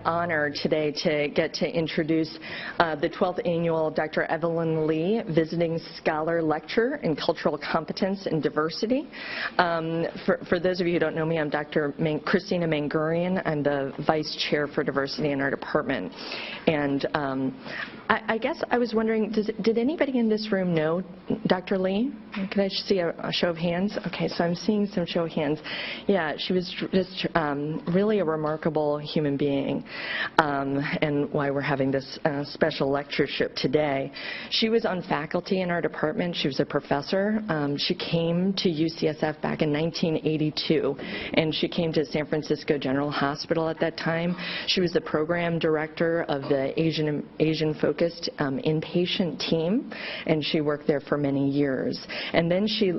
honor today to get to introduce the 12th annual Dr. Evelyn Lee Visiting Scholar Lecture in Cultural Competence and Diversity. For those of you who don't know me, I'm Dr. Christina Mangurian. I'm the Vice Chair for Diversity in our department. And I guess I was wondering, did anybody in this room know Dr. Lee? Could I see a show of hands? Okay, so I'm seeing some show of hands. Yeah, she was just really a remarkable human being, and why we're having this special lectureship today. She was on faculty in our department. She was a professor. She came to UCSF back in 1982, and she came to San Francisco General Hospital at that time. She was the program director of the Asian-focused inpatient team, and she worked there for many years. And then she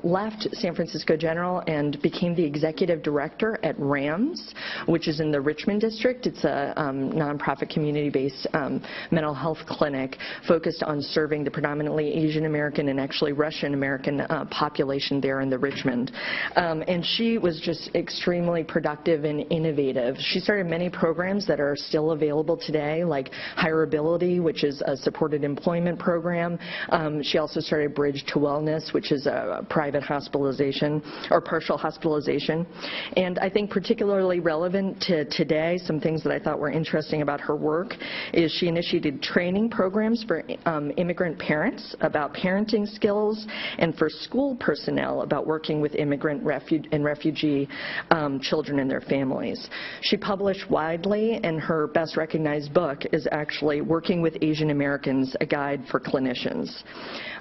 left San Francisco General and became the executive director at RAMS, which is in the Richmond district. It's a nonprofit community-based mental health clinic focused on serving the predominantly Asian American and actually Russian American population there in the Richmond. And she was just extremely productive and innovative. She started many programs that are still available today, like Hireability, which is a supported employment program. She also started Bridge to Wellness, which is a private hospitalization or partial hospitalization. And I think particularly relevant to today, some things that I thought were interesting about her work is she initiated training programs for immigrant parents about parenting skills and for school personnel about working with immigrant and refugee children and their families. She published widely, and her best recognized book is actually Working with Asian Americans, A Guide for Clinicians.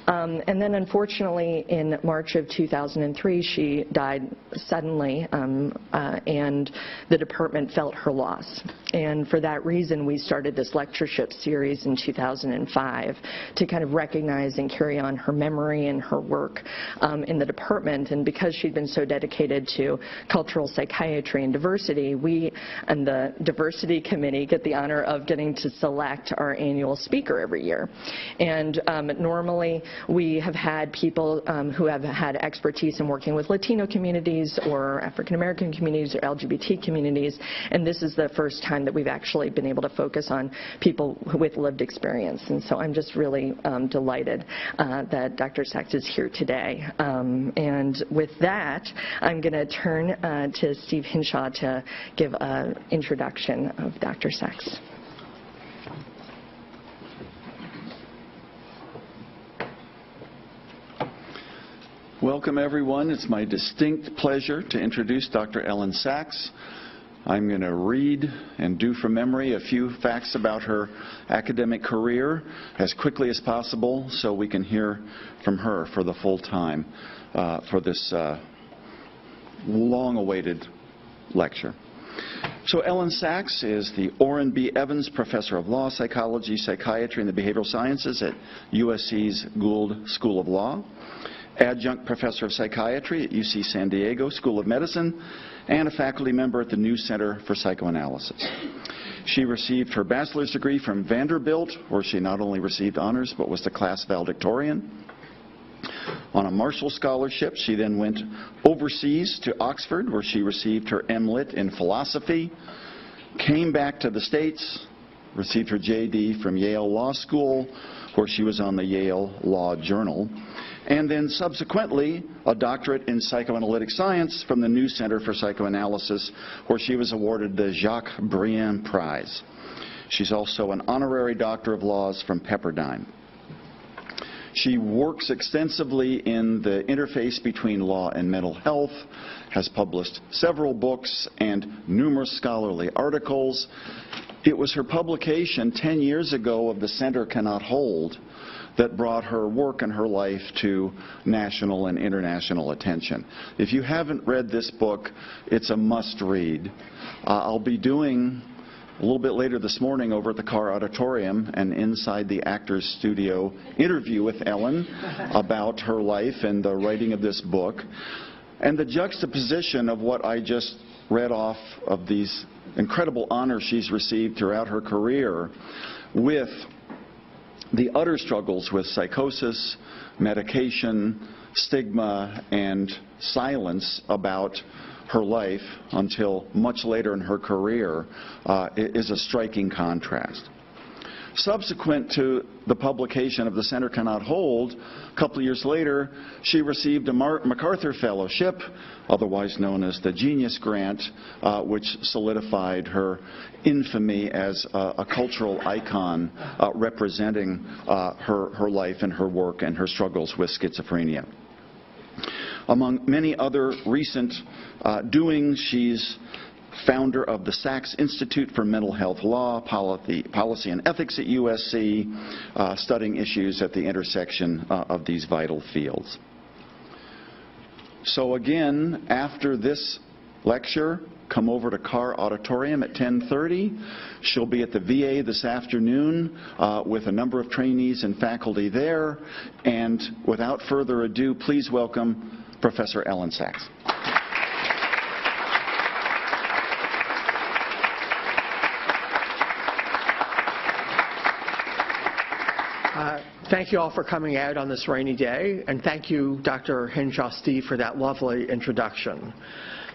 And then unfortunately in March of 2003 she died suddenly, and the department felt her loss. And for that reason we started this lectureship series in 2005 to kind of recognize and carry on her memory and her work in the department. And because she'd been so dedicated to cultural psychiatry and diversity, we and the diversity committee get the honor of getting to select our annual speaker every year. And normally we have had people who have had expertise in working with Latino communities or African American communities or LGBT communities, and this is the first time that we've actually been able to focus on people with lived experience. And so I'm just really delighted that Dr. Sachs is here today. And with that, I'm going to turn to Steve Hinshaw to give an introduction of Dr. Sachs. Welcome, everyone. It's my distinct pleasure to introduce Dr. Elyn Sachs. I'm going to read and do from memory a few facts about her academic career as quickly as possible so we can hear from her for the full time for this long-awaited lecture. So Elyn Sachs is the Orrin B. Evans Professor of Law, Psychology, Psychiatry, and the Behavioral Sciences at USC's Gould School of Law, Adjunct Professor of Psychiatry at UC San Diego School of Medicine, and a faculty member at the New Center for Psychoanalysis. She received her bachelor's degree from Vanderbilt, where she not only received honors but was the class valedictorian. On a Marshall Scholarship, she then went overseas to Oxford, where she received her MLit in philosophy, came back to the States, received her JD from Yale Law School, where she was on the Yale Law Journal, and then subsequently a doctorate in psychoanalytic science from the New Center for Psychoanalysis, where she was awarded the Jacques Briand Prize. She's also an honorary Doctor of Laws from Pepperdine. She works extensively in the interface between law and mental health, has published several books and numerous scholarly articles. It was her publication 10 years ago of The Center Cannot Hold that brought her work and her life to national and international attention. If you haven't read this book, it's a must-read. I'll be doing a little bit later this morning over at the Carr Auditorium and inside the Actors Studio interview with Elyn about her life and the writing of this book. And the juxtaposition of what I just read off of these incredible honors she's received throughout her career with the utter struggles with psychosis, medication, stigma, and silence about her life until much later in her career is a striking contrast. Subsequent to the publication of The Center Cannot Hold, a couple of years later, she received a MacArthur Fellowship, otherwise known as the Genius Grant, which solidified her infamy as a cultural icon representing her life and her work and her struggles with schizophrenia. Among many other recent doings, she's founder of the Sachs Institute for Mental Health Law, Policy and Ethics at USC, studying issues at the intersection of these vital fields. So again, after this lecture, come over to Carr Auditorium at 10:30. She'll be at the VA this afternoon with a number of trainees and faculty there. And without further ado, please welcome Professor Elyn Sachs. Thank you all for coming out on this rainy day, and thank you, Dr. Hinshaw-Steve, for that lovely introduction.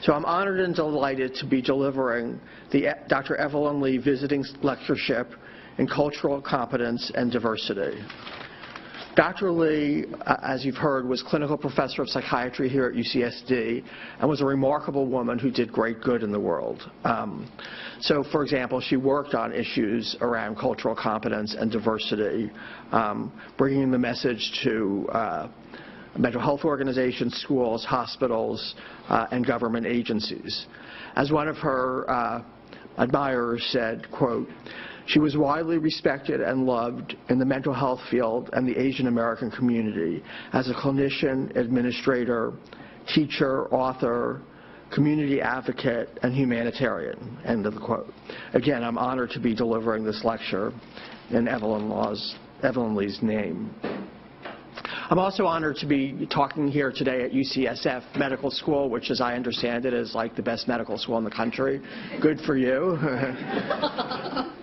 So I'm honored and delighted to be delivering the Dr. Evelyn Lee Visiting Lectureship in Cultural Competence and Diversity. Dr. Lee, as you've heard, was clinical professor of psychiatry here at UCSD and was a remarkable woman who did great good in the world. So, for example, she worked on issues around cultural competence and diversity, bringing the message to mental health organizations, schools, hospitals, and government agencies. As one of her admirers said, quote, "She was widely respected and loved in the mental health field and the Asian American community as a clinician, administrator, teacher, author, community advocate, and humanitarian," end of the quote. Again, I'm honored to be delivering this lecture in Evelyn Lee's name. I'm also honored to be talking here today at UCSF Medical School, which, as I understand it, is like the best medical school in the country. Good for you.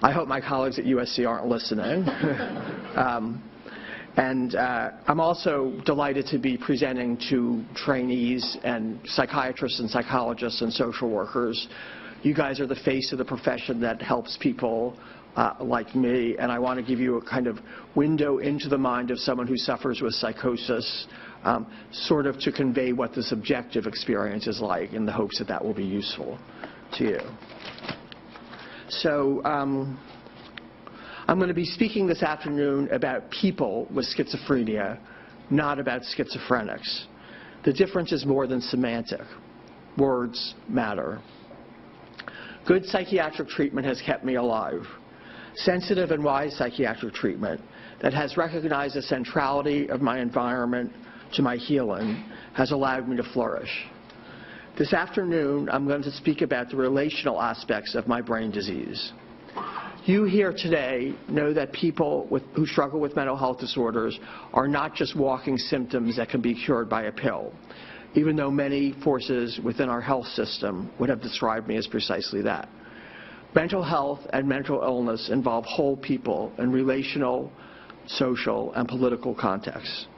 I hope my colleagues at USC aren't listening. I'm also delighted to be presenting to trainees and psychiatrists and psychologists and social workers. You guys are the face of the profession that helps people like me, and I want to give you a kind of window into the mind of someone who suffers with psychosis, sort of to convey what the subjective experience is like in the hopes that that will be useful to you. So I'm going to be speaking this afternoon about people with schizophrenia, not about schizophrenics. The difference is more than semantic. Words matter. Good psychiatric treatment has kept me alive. Sensitive and wise psychiatric treatment that has recognized the centrality of my environment to my healing has allowed me to flourish. This afternoon, I'm going to speak about the relational aspects of my brain disease. You here today know that people who struggle with mental health disorders are not just walking symptoms that can be cured by a pill, even though many forces within our health system would have described me as precisely that. Mental health and mental illness involve whole people in relational, social, and political contexts.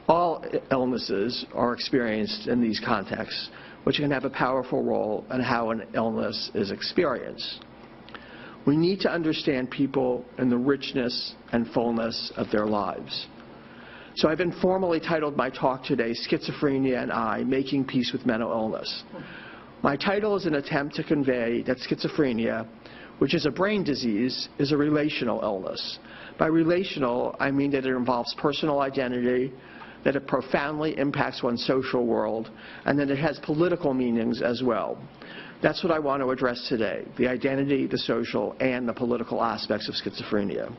All illnesses are experienced in these contexts, which can have a powerful role in how an illness is experienced. We need to understand people in the richness and fullness of their lives. So I've informally titled my talk today, Schizophrenia and I, Making Peace with Mental Illness. My title is an attempt to convey that schizophrenia, which is a brain disease, is a relational illness. By relational, I mean that it involves personal identity, that it profoundly impacts one's social world, and that it has political meanings as well. That's what I want to address today, the identity, the social, and the political aspects of schizophrenia.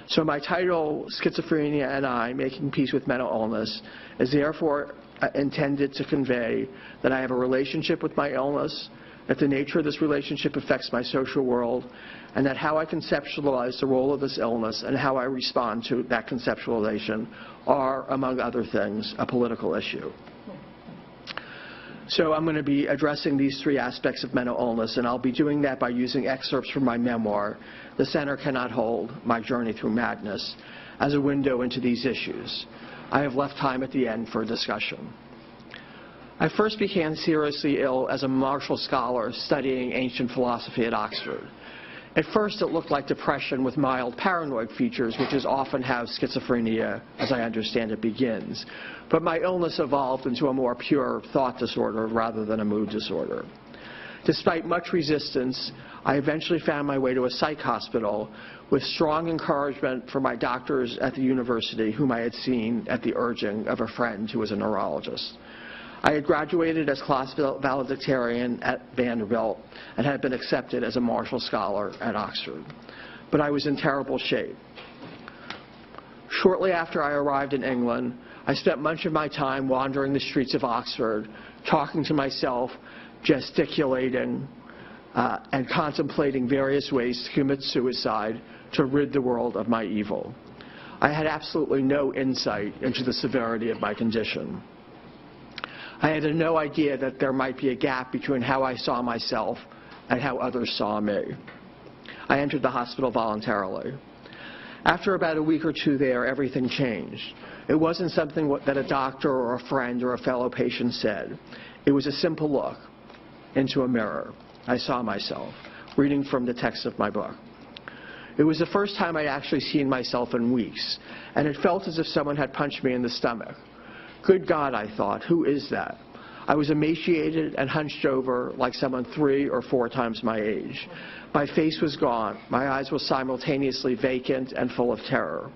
So my title, Schizophrenia and I, Making Peace with Mental Illness, is therefore intended to convey that I have a relationship with my illness, that the nature of this relationship affects my social world, and that how I conceptualize the role of this illness and how I respond to that conceptualization are, among other things, a political issue. So I'm going to be addressing these three aspects of mental illness, and I'll be doing that by using excerpts from my memoir, The Center Cannot Hold, My Journey Through Madness, as a window into these issues. I have left time at the end for a discussion. I first became seriously ill as a martial scholar studying ancient philosophy at Oxford. At first, it looked like depression with mild paranoid features, which is often how schizophrenia, as I understand it, begins. But my illness evolved into a more pure thought disorder rather than a mood disorder. Despite much resistance, I eventually found my way to a psych hospital with strong encouragement from my doctors at the university, whom I had seen at the urging of a friend who was a neurologist. I had graduated as class valedictorian at Vanderbilt and had been accepted as a Marshall Scholar at Oxford. But I was in terrible shape. Shortly after I arrived in England, I spent much of my time wandering the streets of Oxford, talking to myself, gesticulating, and contemplating various ways to commit suicide to rid the world of my evil. I had absolutely no insight into the severity of my condition. I had no idea that there might be a gap between how I saw myself and how others saw me. I entered the hospital voluntarily. After about a week or two there, everything changed. It wasn't something that a doctor or a friend or a fellow patient said. It was a simple look into a mirror. I saw myself, reading from the text of my book. It was the first time I'd actually seen myself in weeks, and it felt as if someone had punched me in the stomach. Good God, I thought, who is that? I was emaciated and hunched over like someone 3 or 4 times my age. My face was gone. My eyes were simultaneously vacant and full of terror.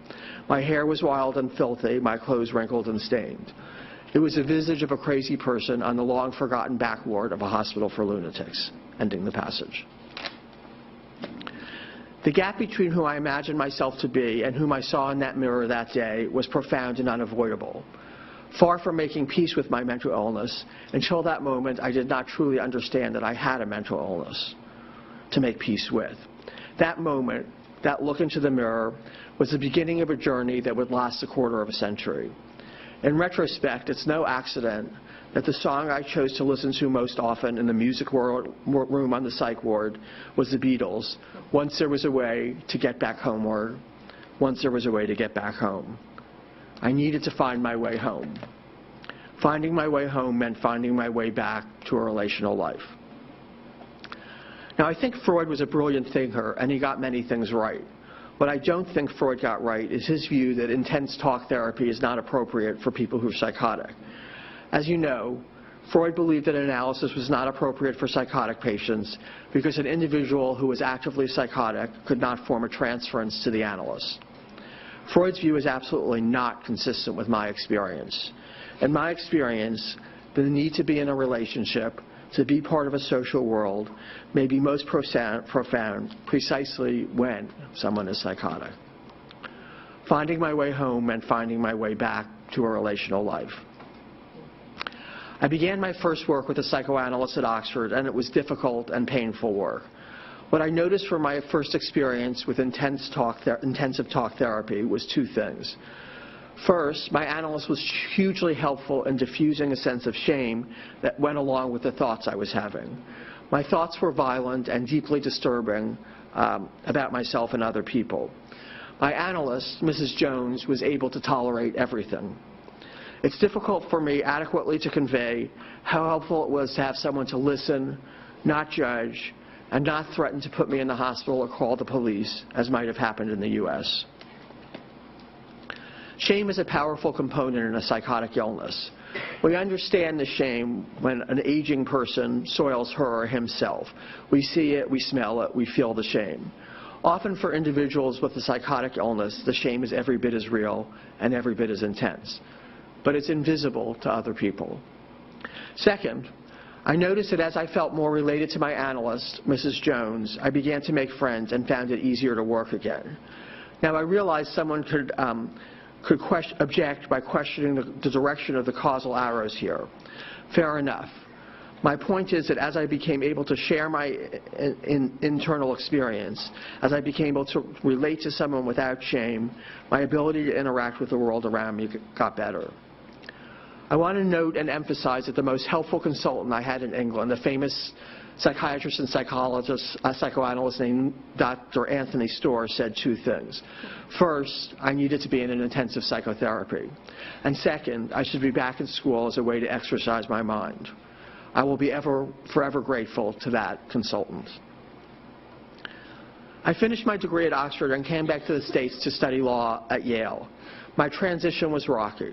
My hair was wild and filthy, my clothes wrinkled and stained. It was the visage of a crazy person on the long-forgotten back ward of a hospital for lunatics. Ending the passage. The gap between who I imagined myself to be and whom I saw in that mirror that day was profound and unavoidable. Far from making peace with my mental illness, until that moment I did not truly understand that I had a mental illness to make peace with. That moment, that look into the mirror, was the beginning of a journey that would last a quarter of a century. In retrospect, it's no accident that the song I chose to listen to most often in the music room on the psych ward was the Beatles, Once There Was a Way to Get Back Homeward, Once There Was a Way to Get Back Home. I needed to find my way home. Finding my way home meant finding my way back to a relational life. Now, I think Freud was a brilliant thinker, and he got many things right. What I don't think Freud got right is his view that intense talk therapy is not appropriate for people who are psychotic. As you know, Freud believed that analysis was not appropriate for psychotic patients because an individual who was actively psychotic could not form a transference to the analyst. Freud's view is absolutely not consistent with my experience. In my experience, the need to be in a relationship, to be part of a social world, may be most profound precisely when someone is psychotic. Finding my way home meant finding my way back to a relational life. I began my first work with a psychoanalyst at Oxford, and it was difficult and painful work. What I noticed from my first experience with intensive talk therapy was 2 things. First, my analyst was hugely helpful in diffusing a sense of shame that went along with the thoughts I was having. My thoughts were violent and deeply disturbing about myself and other people. My analyst, Mrs. Jones, was able to tolerate everything. It's difficult for me adequately to convey how helpful it was to have someone to listen, not judge, and not threaten to put me in the hospital or call the police, as might have happened in the U.S. Shame is a powerful component in a psychotic illness. We understand the shame when an aging person soils her or himself. We see it, we smell it, we feel the shame. Often for individuals with a psychotic illness, the shame is every bit as real and every bit as intense. But it's invisible to other people. Second, I noticed that as I felt more related to my analyst, Mrs. Jones, I began to make friends and found it easier to work again. Now, I realized someone could object by questioning the direction of the causal arrows here. Fair enough. My point is that as I became able to share my internal experience, as I became able to relate to someone without shame, my ability to interact with the world around me got better. I want to note and emphasize that the most helpful consultant I had in England, the famous psychiatrist and psychoanalyst named Dr. Anthony Storr said two things. First, I needed to be in an intensive psychotherapy. And second, I should be back in school as a way to exercise my mind. I will be forever grateful to that consultant. I finished my degree at Oxford and came back to the States to study law at Yale. My transition was rocky.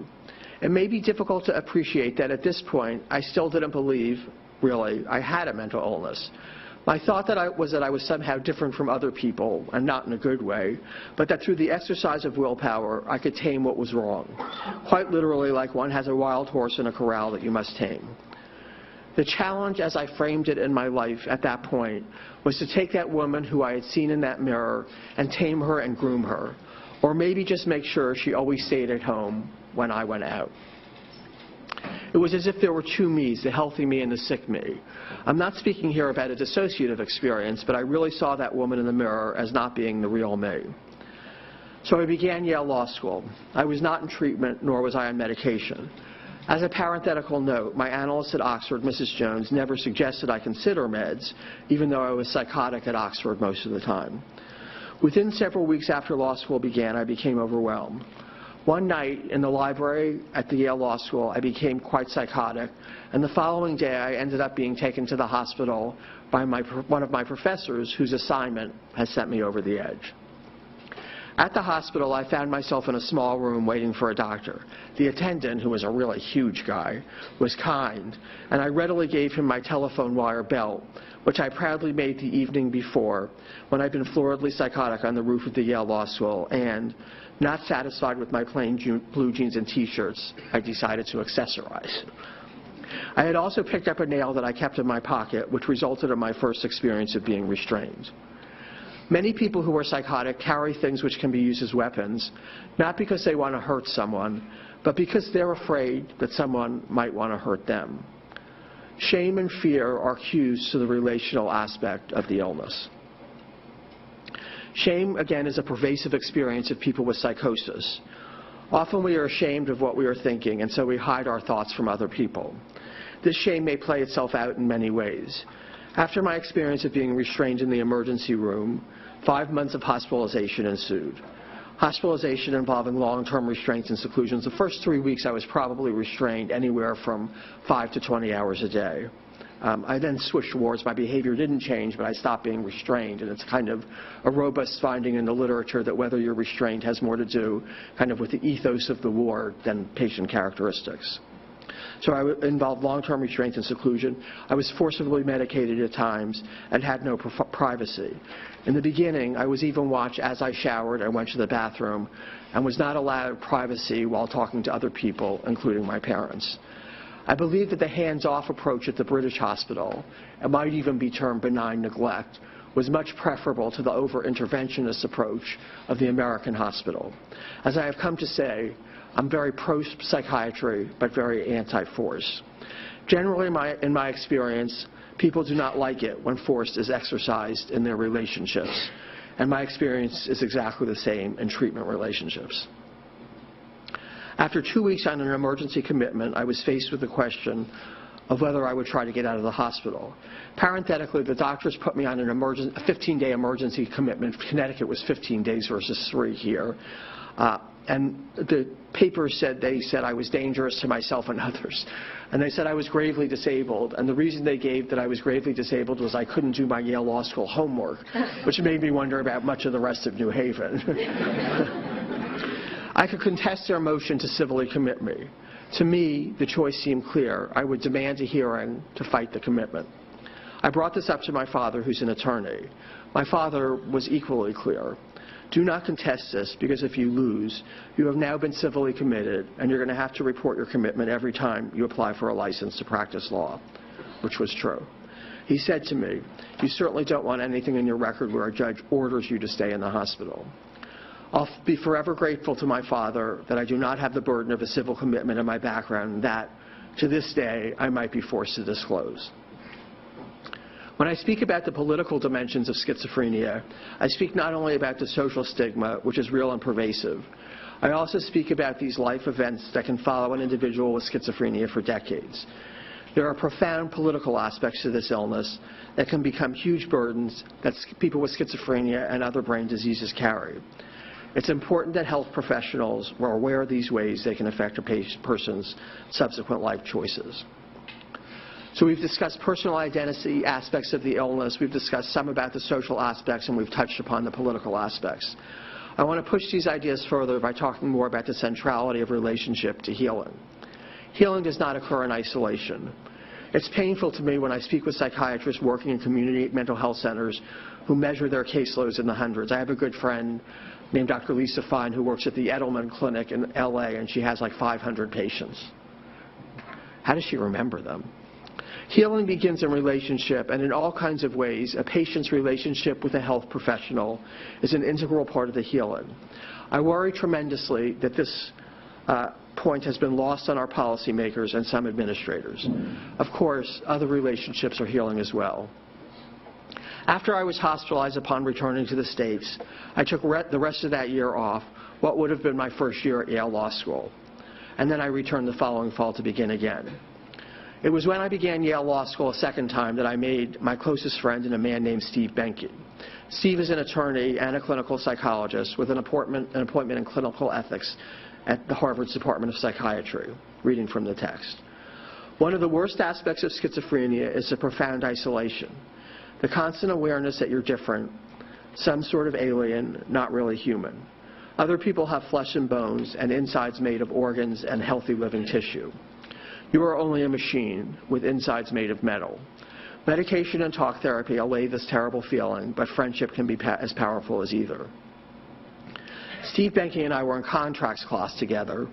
It may be difficult to appreciate that at this point, I still didn't believe, really, I had a mental illness. My thought was that I was somehow different from other people, and not in a good way, but that through the exercise of willpower, I could tame what was wrong. Quite literally, like one has a wild horse in a corral that you must tame. The challenge, as I framed it in my life at that point, was to take that woman who I had seen in that mirror and tame her and groom her, or maybe just make sure she always stayed at home when I went out. It was as if there were two me's, the healthy me and the sick me. I'm not speaking here about a dissociative experience, but I really saw that woman in the mirror as not being the real me. So I began Yale Law School. I was not in treatment, nor was I on medication. As a parenthetical note, my analyst at Oxford, Mrs. Jones, never suggested I consider meds, even though I was psychotic at Oxford most of the time. Within several weeks after law school began, I became overwhelmed. One night in the library at the Yale Law School, I became quite psychotic, and the following day I ended up being taken to the hospital by one of my professors whose assignment has sent me over the edge. At the hospital, I found myself in a small room waiting for a doctor. The attendant, who was a really huge guy, was kind, and I readily gave him my telephone wire belt, which I proudly made the evening before when I'd been floridly psychotic on the roof of the Yale Law School, and, not satisfied with my plain blue jeans and T-shirts, I decided to accessorize. I had also picked up a nail that I kept in my pocket, which resulted in my first experience of being restrained. Many people who are psychotic carry things which can be used as weapons, not because they want to hurt someone, but because they're afraid that someone might want to hurt them. Shame and fear are cues to the relational aspect of the illness. Shame, again, is a pervasive experience of people with psychosis. Often we are ashamed of what we are thinking, and so we hide our thoughts from other people. This shame may play itself out in many ways. After my experience of being restrained in the emergency room, 5 months of hospitalization ensued. Hospitalization involving long-term restraints and seclusions. The first 3 weeks I was probably restrained anywhere from 5 to 20 hours a day. I then switched wards. My behavior didn't change, but I stopped being restrained. And it's kind of a robust finding in the literature that whether you're restrained has more to do kind of with the ethos of the ward than patient characteristics. So I involved long-term restraints and seclusion. I was forcibly medicated at times and had no privacy. In the beginning, I was even watched as I showered and went to the bathroom and was not allowed privacy while talking to other people, including my parents. I believe that the hands-off approach at the British hospital, it might even be termed benign neglect, was much preferable to the over-interventionist approach of the American hospital. As I have come to say, I'm very pro-psychiatry, but very anti-force. Generally, in my experience, people do not like it when force is exercised in their relationships. And my experience is exactly the same in treatment relationships. After 2 weeks on an emergency commitment, I was faced with the question of whether I would try to get out of the hospital. Parenthetically, the doctors put me on a 15-day emergency commitment. Connecticut was 15 days versus 3 here. And the papers said, they said I was dangerous to myself and others. And they said I was gravely disabled. And the reason they gave that I was gravely disabled was I couldn't do my Yale Law School homework, which made me wonder about much of the rest of New Haven. I could contest their motion to civilly commit me. To me, the choice seemed clear. I would demand a hearing to fight the commitment. I brought this up to my father, who's an attorney. My father was equally clear. Do not contest this, because if you lose, you have now been civilly committed, and you're going to have to report your commitment every time you apply for a license to practice law, which was true. He said to me, you certainly don't want anything in your record where a judge orders you to stay in the hospital. I'll be forever grateful to my father that I do not have the burden of a civil commitment in my background that, to this day, I might be forced to disclose. When I speak about the political dimensions of schizophrenia, I speak not only about the social stigma, which is real and pervasive, I also speak about these life events that can follow an individual with schizophrenia for decades. There are profound political aspects to this illness that can become huge burdens that people with schizophrenia and other brain diseases carry. It's important that health professionals are aware of these ways they can affect a person's subsequent life choices. So we've discussed personal identity aspects of the illness, we've discussed some about the social aspects, and we've touched upon the political aspects. I want to push these ideas further by talking more about the centrality of relationship to healing. Healing does not occur in isolation. It's painful to me when I speak with psychiatrists working in community mental health centers who measure their caseloads in the hundreds. I have a good friend named Dr. Lisa Fine who works at the Elyn clinic in LA, and she has like 500 patients. How does she remember them? Healing begins in relationship, and in all kinds of ways, a patient's relationship with a health professional is an integral part of the healing. I worry tremendously that this point has been lost on our policymakers and some administrators. Of course, other relationships are healing as well. After I was hospitalized upon returning to the States, I took the rest of that year off, what would have been my first year at Yale Law School. And then I returned the following fall to begin again. It was when I began Yale Law School a second time that I made my closest friend in a man named Steve Benke. Steve is an attorney and a clinical psychologist with an appointment in clinical ethics at the Harvard's Department of Psychiatry, reading from the text. One of the worst aspects of schizophrenia is the profound isolation, the constant awareness that you're different, some sort of alien, not really human. Other people have flesh and bones and insides made of organs and healthy living tissue. You are only a machine with insides made of metal. Medication and talk therapy allay this terrible feeling, but friendship can be as powerful as either. Steve Benke and I were in contracts class together,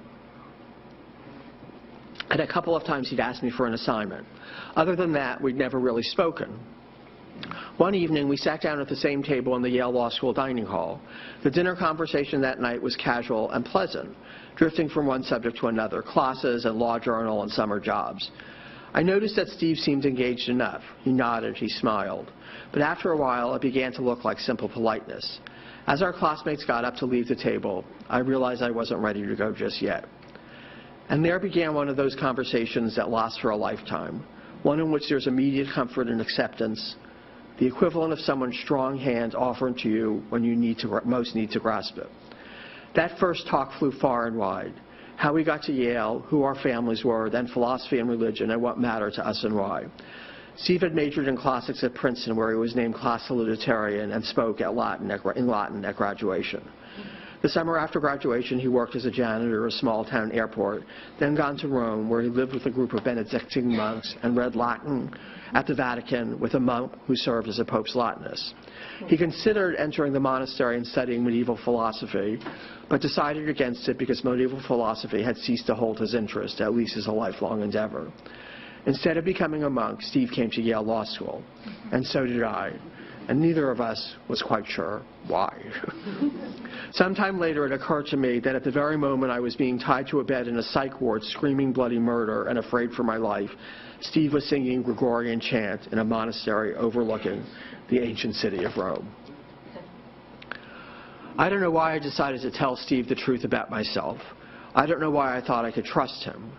and a couple of times he'd asked me for an assignment. Other than that, we'd never really spoken. One evening, we sat down at the same table in the Yale Law School dining hall. The dinner conversation that night was casual and pleasant, drifting from one subject to another, classes and law journal and summer jobs. I noticed that Steve seemed engaged enough. He nodded, he smiled. But after a while, it began to look like simple politeness. As our classmates got up to leave the table, I realized I wasn't ready to go just yet. And there began one of those conversations that lasts for a lifetime, one in which there's immediate comfort and acceptance, the equivalent of someone's strong hand offering to you when you most need to grasp it. That first talk flew far and wide. How we got to Yale, who our families were, then philosophy and religion, and what mattered to us and why. Steve had majored in classics at Princeton, where he was named class salutatorian and spoke in Latin at graduation. The summer after graduation, he worked as a janitor at a small-town airport, then gone to Rome, where he lived with a group of Benedictine monks and read Latin at the Vatican with a monk who served as a Pope's Latinist. He considered entering the monastery and studying medieval philosophy, but decided against it because medieval philosophy had ceased to hold his interest, at least as a lifelong endeavor. Instead of becoming a monk, Steve came to Yale Law School, and so did I, and neither of us was quite sure why. Sometime later, it occurred to me that at the very moment I was being tied to a bed in a psych ward screaming bloody murder and afraid for my life, Steve was singing Gregorian chant in a monastery overlooking the ancient city of Rome. I don't know why I decided to tell Steve the truth about myself. I don't know why I thought I could trust him,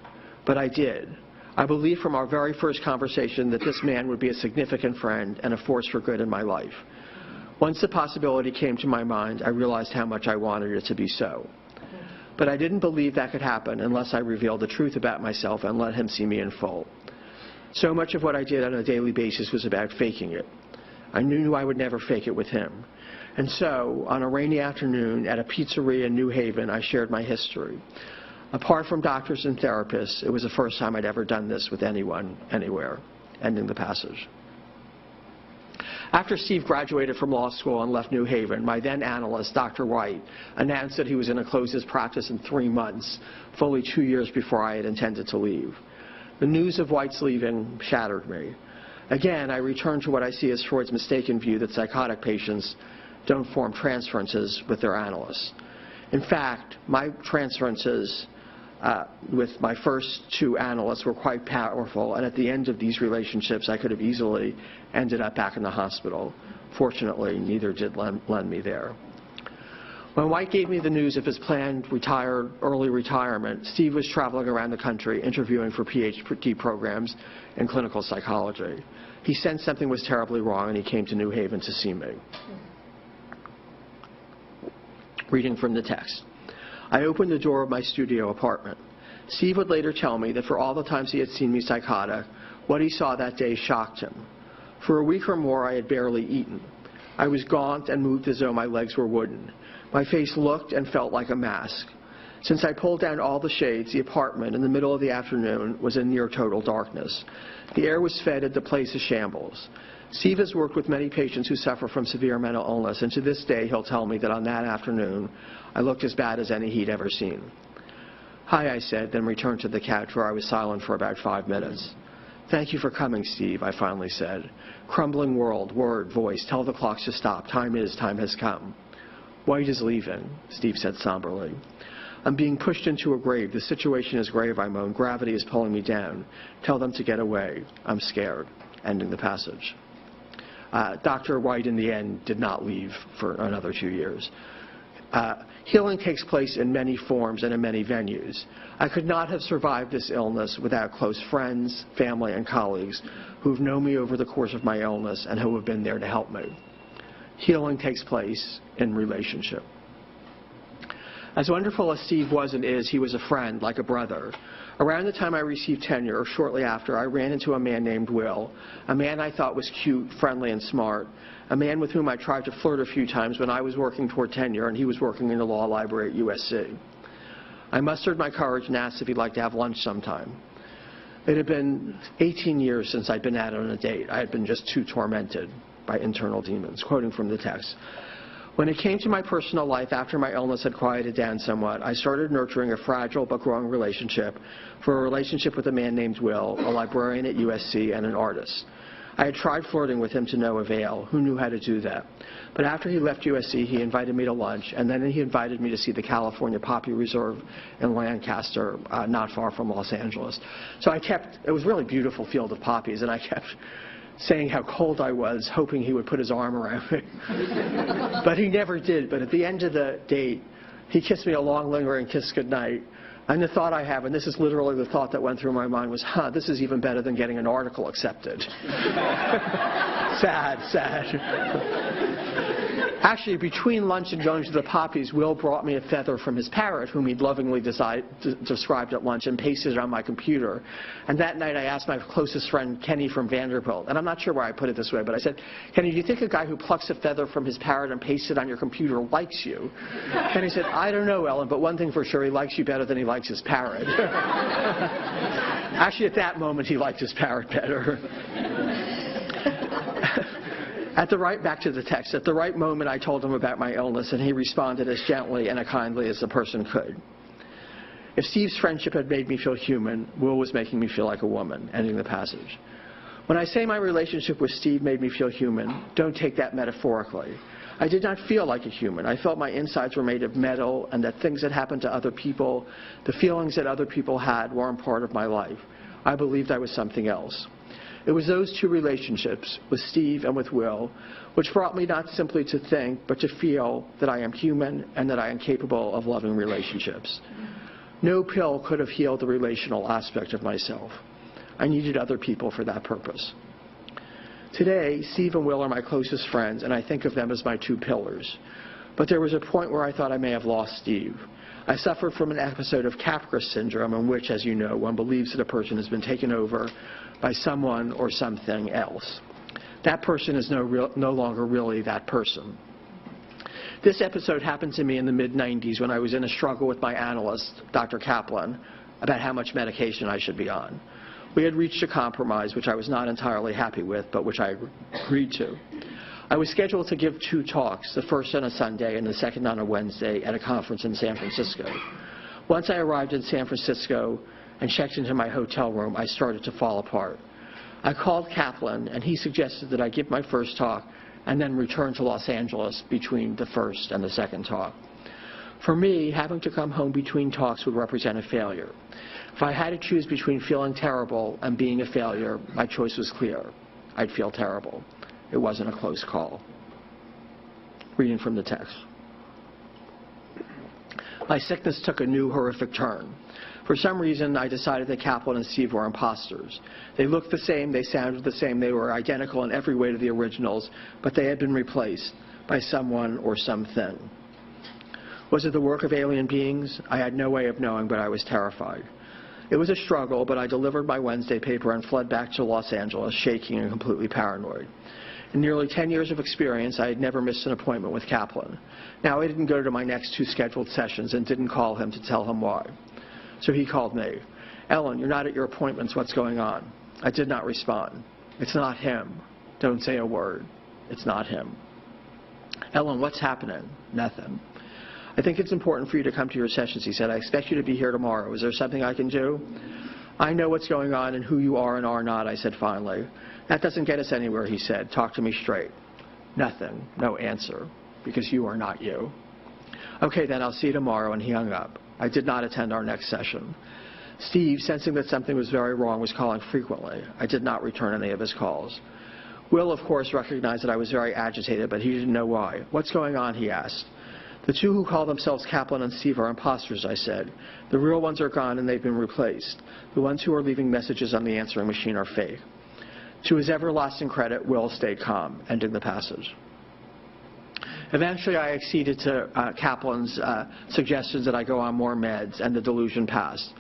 but I did. I believed from our very first conversation that this man would be a significant friend and a force for good in my life. Once the possibility came to my mind, I realized how much I wanted it to be so. But I didn't believe that could happen unless I revealed the truth about myself and let him see me in full. So much of what I did on a daily basis was about faking it. I knew I would never fake it with him. And so, on a rainy afternoon at a pizzeria in New Haven, I shared my history. Apart from doctors and therapists, it was the first time I'd ever done this with anyone, anywhere, ending the passage. After Steve graduated from law school and left New Haven, my then analyst, Dr. White, announced that he was going to close his practice in 3 months, fully 2 years before I had intended to leave. The news of White's leaving shattered me. Again, I returned to what I see as Freud's mistaken view that psychotic patients don't form transferences with their analysts. In fact, my transferences with my first 2 analysts were quite powerful, and at the end of these relationships, I could have easily ended up back in the hospital. Fortunately, neither did land me there. When White gave me the news of his planned early retirement, Steve was traveling around the country interviewing for PhD programs in clinical psychology. He sensed something was terribly wrong, and he came to New Haven to see me. Reading from the text. I opened the door of my studio apartment. Steve would later tell me that for all the times he had seen me psychotic, what he saw that day shocked him. For a week or more, I had barely eaten. I was gaunt and moved as though my legs were wooden. My face looked and felt like a mask. Since I pulled down all the shades, the apartment in the middle of the afternoon was in near total darkness. The air was fetid, the place a shambles. Steve has worked with many patients who suffer from severe mental illness, and to this day he'll tell me that on that afternoon I looked as bad as any he'd ever seen. Hi, I said, then returned to the couch where I was silent for about 5 minutes. Thank you for coming, Steve, I finally said. Crumbling world, word, voice, tell the clocks to stop. Time has come. White is leaving, Steve said somberly. I'm being pushed into a grave. The situation is grave, I moaned. Gravity is pulling me down. Tell them to get away. I'm scared. Ending the passage. Dr. White, in the end, did not leave for another 2 years. Healing takes place in many forms and in many venues. I could not have survived this illness without close friends, family, and colleagues who have known me over the course of my illness and who have been there to help me. Healing takes place in relationship. As wonderful as Steve was and is, he was a friend, like a brother. Around the time I received tenure, or shortly after, I ran into a man named Will, a man I thought was cute, friendly, and smart, a man with whom I tried to flirt a few times when I was working toward tenure and he was working in the law library at USC. I mustered my courage and asked if he'd like to have lunch sometime. It had been 18 years since I'd been out on a date. I had been just too tormented by internal demons, quoting from the text. When it came to my personal life after my illness had quieted down somewhat, I started nurturing a fragile but growing relationship with a man named Will, a librarian at USC and an artist. I had tried flirting with him to no avail. Who knew how to do that? But after he left USC, he invited me to lunch, and then he invited me to see the California Poppy Reserve in Lancaster, not far from Los Angeles. So it was a really beautiful field of poppies, and I kept saying how cold I was, hoping he would put his arm around me. But he never did. But at the end of the date, he kissed me a long, lingering kiss goodnight. And the thought I have, and this is literally the thought that went through my mind, was, this is even better than getting an article accepted. Sad, sad. Actually, between lunch and going to the poppies, Will brought me a feather from his parrot, whom he'd lovingly described at lunch, and pasted it on my computer. And that night I asked my closest friend, Kenny from Vanderbilt, and I'm not sure why I put it this way, but I said, Kenny, do you think a guy who plucks a feather from his parrot and pastes it on your computer likes you? Kenny said, I don't know, Ellen, but one thing for sure, he likes you better than he likes his parrot. Actually, at that moment, he liked his parrot better. Back to the text, at the right moment I told him about my illness, and he responded as gently and as kindly as a person could. If Steve's friendship had made me feel human, Will was making me feel like a woman, ending the passage. When I say my relationship with Steve made me feel human, don't take that metaphorically. I did not feel like a human. I felt my insides were made of metal, and that things that happened to other people, the feelings that other people had, weren't part of my life. I believed I was something else. It was those two relationships, with Steve and with Will, which brought me not simply to think, but to feel that I am human and that I am capable of loving relationships. No pill could have healed the relational aspect of myself. I needed other people for that purpose. Today, Steve and Will are my closest friends, and I think of them as my two pillars. But there was a point where I thought I may have lost Steve. I suffered from an episode of Capgras syndrome, in which, as you know, one believes that a person has been taken over by someone or something else. That person is no longer really that person. This episode happened to me in the mid-90s when I was in a struggle with my analyst, Dr. Kaplan, about how much medication I should be on. We had reached a compromise, which I was not entirely happy with, but which I agreed to. I was scheduled to give 2 talks, the first on a Sunday and the second on a Wednesday, at a conference in San Francisco. Once I arrived in San Francisco and checked into my hotel room, I started to fall apart. I called Kaplan, and he suggested that I give my first talk and then return to Los Angeles between the first and the second talk. For me, having to come home between talks would represent a failure. If I had to choose between feeling terrible and being a failure, my choice was clear. I'd feel terrible. It wasn't a close call. Reading from the text. My sickness took a new horrific turn. For some reason, I decided that Kaplan and Steve were imposters. They looked the same, they sounded the same, they were identical in every way to the originals, but they had been replaced by someone or something. Was it the work of alien beings? I had no way of knowing, but I was terrified. It was a struggle, but I delivered my Wednesday paper and fled back to Los Angeles, shaking and completely paranoid. In nearly 10 years of experience, I had never missed an appointment with Kaplan. Now, I didn't go to my next 2 scheduled sessions and didn't call him to tell him why. So he called me. Elyn, you're not at your appointments. What's going on? I did not respond. It's not him. Don't say a word. It's not him. Elyn, what's happening? Nothing. I think it's important for you to come to your sessions, he said. I expect you to be here tomorrow. Is there something I can do? I know what's going on and who you are and are not, I said finally. That doesn't get us anywhere, he said. Talk to me straight. Nothing. No answer. Because you are not you. Okay, then I'll see you tomorrow, and he hung up. I did not attend our next session. Steve, sensing that something was very wrong, was calling frequently. I did not return any of his calls. Will, of course, recognized that I was very agitated, but he didn't know why. What's going on, he asked. The 2 who call themselves Kaplan and Steve are imposters, I said. The real ones are gone and they've been replaced. The ones who are leaving messages on the answering machine are fake. To his everlasting credit, Will stayed calm, ending the passage. Eventually, I acceded to Kaplan's suggestions that I go on more meds, and the delusion passed.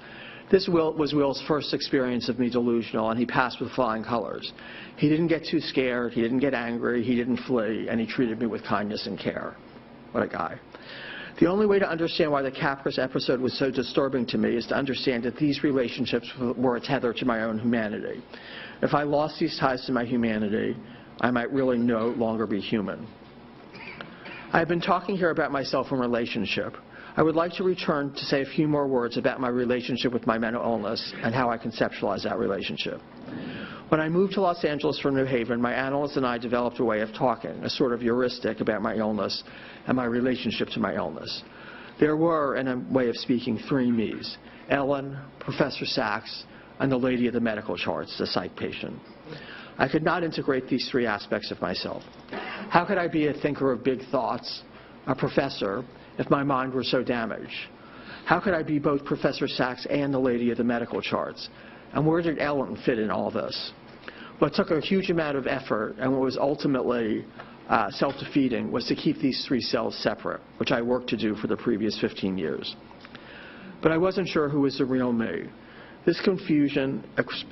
This was Will's first experience of me delusional, and he passed with flying colors. He didn't get too scared, he didn't get angry, he didn't flee, and he treated me with kindness and care. What a guy. The only way to understand why the Capris episode was so disturbing to me is to understand that these relationships were a tether to my own humanity. If I lost these ties to my humanity, I might really no longer be human. I've been talking here about myself and relationship. I would like to return to say a few more words about my relationship with my mental illness and how I conceptualize that relationship. When I moved to Los Angeles from New Haven, my analyst and I developed a way of talking, a sort of heuristic about my illness and my relationship to my illness. There were, in a way of speaking, 3 me's: Elyn, Professor Sachs, and the lady of the medical charts, the psych patient. I could not integrate these 3 aspects of myself. How could I be a thinker of big thoughts, a professor, if my mind were so damaged? How could I be both Professor Sachs and the lady of the medical charts? And where did Elyn fit in all this? What took a huge amount of effort and what was ultimately self-defeating was to keep these 3 selves separate, which I worked to do for the previous 15 years. But I wasn't sure who was the real me. This confusion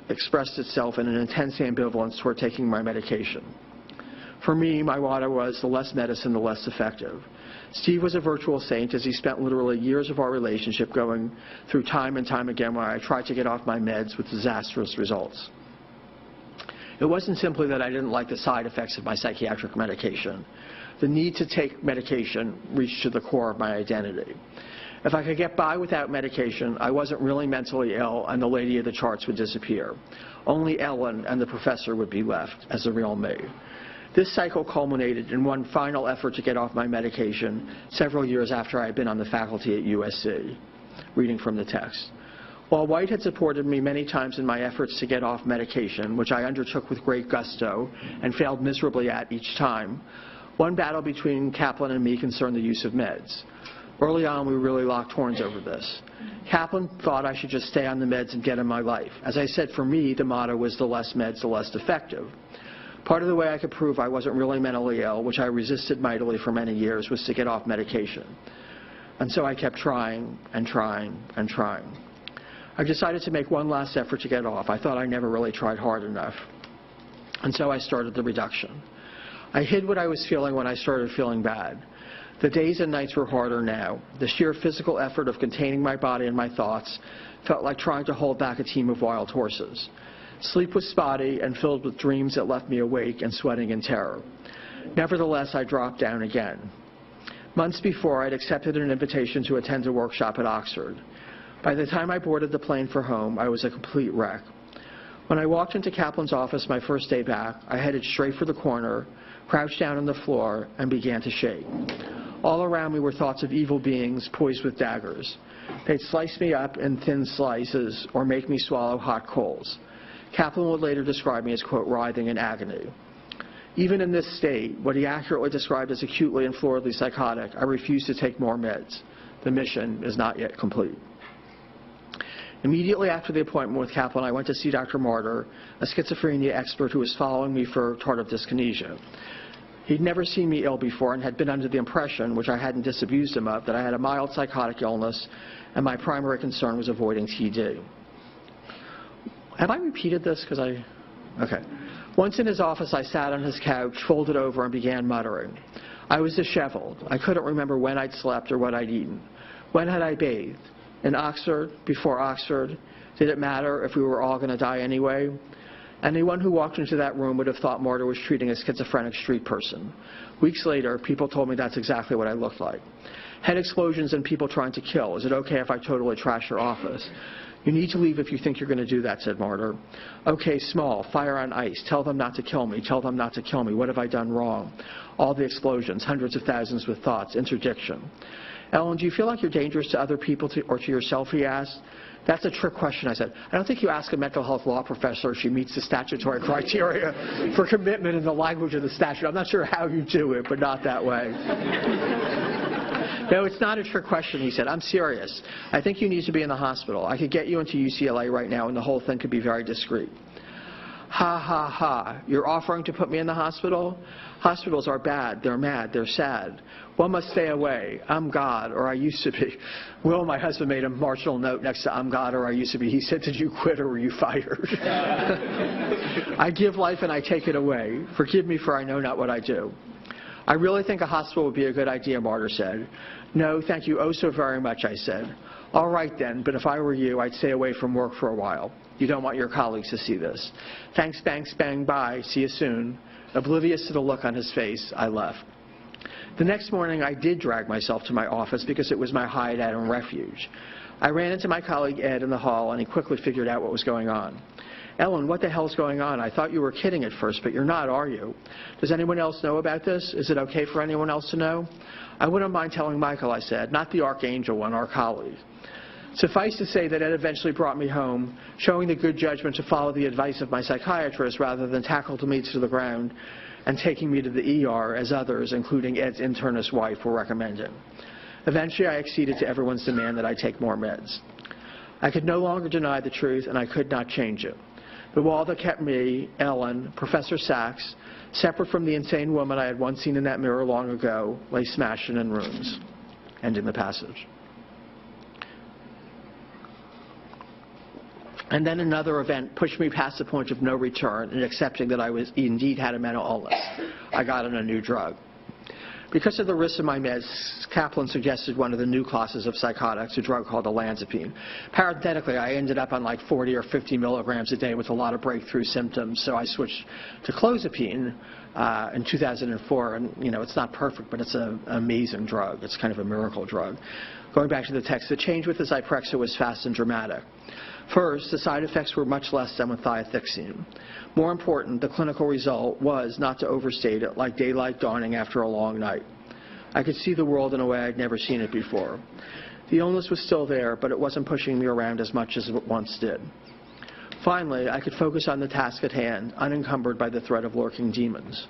expressed itself in an intense ambivalence toward taking my medication. For me, my motto was, the less medicine, the less effective. Steve was a virtual saint, as he spent literally years of our relationship going through time and time again where I tried to get off my meds with disastrous results. It wasn't simply that I didn't like the side effects of my psychiatric medication. The need to take medication reached to the core of my identity. If I could get by without medication, I wasn't really mentally ill and the lady of the charts would disappear. Only Elyn and the professor would be left as the real me. This cycle culminated in one final effort to get off my medication several years after I had been on the faculty at USC, reading from the text. While White had supported me many times in my efforts to get off medication, which I undertook with great gusto and failed miserably at each time, one battle between Kaplan and me concerned the use of meds. Early on, we really locked horns over this. Kaplan thought I should just stay on the meds and get in my life. As I said, for me, the motto was the less meds, the less effective. Part of the way I could prove I wasn't really mentally ill, which I resisted mightily for many years, was to get off medication. And so I kept trying and trying and trying. I decided to make one last effort to get off. I thought I never really tried hard enough. And so I started the reduction. I hid what I was feeling when I started feeling bad. The days and nights were harder now. The sheer physical effort of containing my body and my thoughts felt like trying to hold back a team of wild horses. Sleep was spotty and filled with dreams that left me awake and sweating in terror. Nevertheless, I dropped down again. Months before, I'd accepted an invitation to attend a workshop at Oxford. By the time I boarded the plane for home, I was a complete wreck. When I walked into Kaplan's office my first day back, I headed straight for the corner, crouched down on the floor, and began to shake. All around me were thoughts of evil beings poised with daggers. They'd slice me up in thin slices or make me swallow hot coals. Kaplan would later describe me as, quote, writhing in agony. Even in this state, what he accurately described as acutely and floridly psychotic, I refused to take more meds. The mission is not yet complete. Immediately after the appointment with Kaplan, I went to see Dr. Martyr, a schizophrenia expert who was following me for tardive dyskinesia. He'd never seen me ill before and had been under the impression, which I hadn't disabused him of, that I had a mild psychotic illness and my primary concern was avoiding TD. Have I repeated this? Okay. Once in his office, I sat on his couch, folded over, and began muttering. I was disheveled. I couldn't remember when I'd slept or what I'd eaten. When had I bathed? In Oxford? Before Oxford? Did it matter if we were all going to die anyway? Anyone who walked into that room would have thought Martyr was treating a schizophrenic street person. Weeks later, people told me that's exactly what I looked like. Head explosions and people trying to kill. Is it okay if I totally trash your office? You need to leave if you think you're going to do that, said Martyr. Okay, small, fire on ice. Tell them not to kill me. Tell them not to kill me. What have I done wrong? All the explosions, hundreds of thousands with thoughts, interdiction. Elyn, do you feel like you're dangerous to other people or to yourself, he asked. That's a trick question, I said. I don't think you ask a mental health law professor if she meets the statutory criteria for commitment in the language of the statute. I'm not sure how you do it, but not that way. No, it's not a trick question, he said. I'm serious. I think you need to be in the hospital. I could get you into UCLA right now, and the whole thing could be very discreet. Ha, ha, ha. You're offering to put me in the hospital? Hospitals are bad. They're mad. They're sad. One must stay away. I'm God, or I used to be. Will, my husband, made a marginal note next to I'm God, or I used to be. He said, did you quit or were you fired? I give life and I take it away. Forgive me, for I know not what I do. I really think a hospital would be a good idea, Martyr said. No, thank you oh so very much, I said. All right then, but if I were you, I'd stay away from work for a while. You don't want your colleagues to see this. Thanks, banks, bang, bye. See you soon. Oblivious to the look on his face, I left. The next morning, I did drag myself to my office because it was my hideout and refuge. I ran into my colleague Ed in the hall, and he quickly figured out what was going on. Elyn, what the hell's going on? I thought you were kidding at first, but you're not, are you? Does anyone else know about this? Is it okay for anyone else to know? I wouldn't mind telling Michael, I said, not the archangel one, our colleague. Suffice to say that Ed eventually brought me home, showing the good judgment to follow the advice of my psychiatrist rather than tackle me to the ground and taking me to the ER as others, including Ed's internist wife, were recommending. Eventually, I acceded to everyone's demand that I take more meds. I could no longer deny the truth, and I could not change it. The wall that kept me, Elyn, Professor Sachs, separate from the insane woman I had once seen in that mirror long ago, lay smashed in ruins. Ending the passage. And then another event pushed me past the point of no return in accepting that I indeed had a mental illness. I got on a new drug. Because of the risks of my meds, Kaplan suggested one of the new classes of psychotics, a drug called olanzapine. Parenthetically, I ended up on like 40 or 50 milligrams a day with a lot of breakthrough symptoms, so I switched to clozapine in 2004, and it's not perfect, but it's an amazing drug. It's kind of a miracle drug. Going back to the text, the change with the Zyprexa was fast and dramatic. First, the side effects were much less than with thiathixine. More important, the clinical result was, not to overstate it, like daylight dawning after a long night. I could see the world in a way I'd never seen it before. The illness was still there, but it wasn't pushing me around as much as it once did. Finally, I could focus on the task at hand, unencumbered by the threat of lurking demons.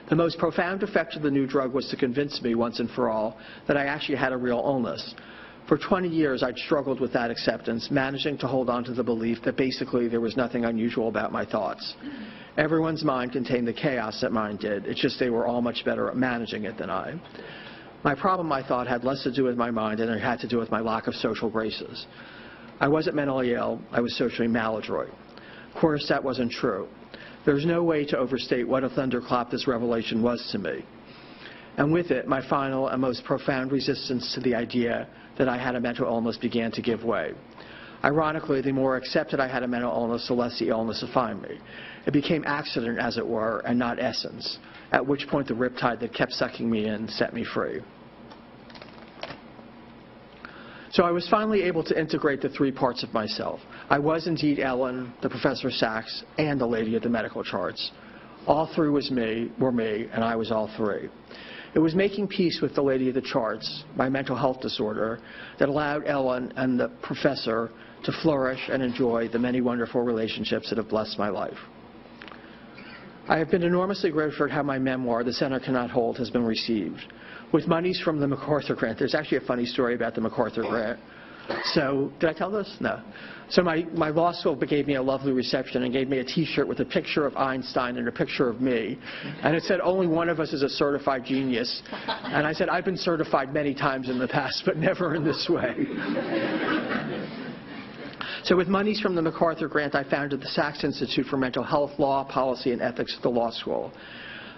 The most profound effect of the new drug was to convince me, once and for all, that I actually had a real illness. For 20 years, I'd struggled with that acceptance, managing to hold on to the belief that basically there was nothing unusual about my thoughts. Everyone's mind contained the chaos that mine did. It's just they were all much better at managing it than I. My problem, I thought, had less to do with my mind than it had to do with my lack of social graces. I wasn't mentally ill. I was socially maladroit. Of course, that wasn't true. There's no way to overstate what a thunderclap this revelation was to me. And with it, my final and most profound resistance to the idea that I had a mental illness began to give way. Ironically, the more accepted I had a mental illness, the less the illness defined me. It became accident, as it were, and not essence, at which point the riptide that kept sucking me in set me free. So I was finally able to integrate the three parts of myself. I was indeed Elyn, the Professor Sachs, and the lady of the medical charts. All three were me, and I was all three. It was making peace with the lady of the charts, my mental health disorder, that allowed Elyn and the professor to flourish and enjoy the many wonderful relationships that have blessed my life. I have been enormously grateful for how my memoir, The Center Cannot Hold, has been received. with monies from the MacArthur grant, there's actually a funny story about the MacArthur grant. So, did I tell this? No. So my law school gave me a lovely reception and gave me a T-shirt with a picture of Einstein and a picture of me. And it said, only one of us is a certified genius. And I said, I've been certified many times in the past, but never in this way. So with monies from the MacArthur grant, I founded the Sachs Institute for Mental Health, Law, Policy, and Ethics at the law school.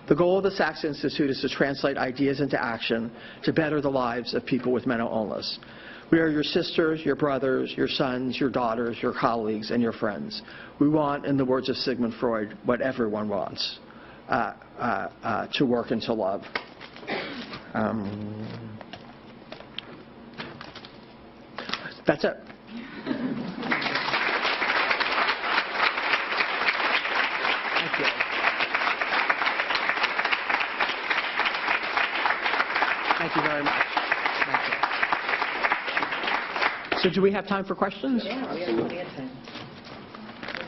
The goal of the Sachs Institute is to translate ideas into action to better the lives of people with mental illness. We are your sisters, your brothers, your sons, your daughters, your colleagues, and your friends. We want, in the words of Sigmund Freud, what everyone wants, to work and to love. That's it. Thank you. Thank you very much. Thank you. So do we have time for questions? Yeah, we have plenty of time.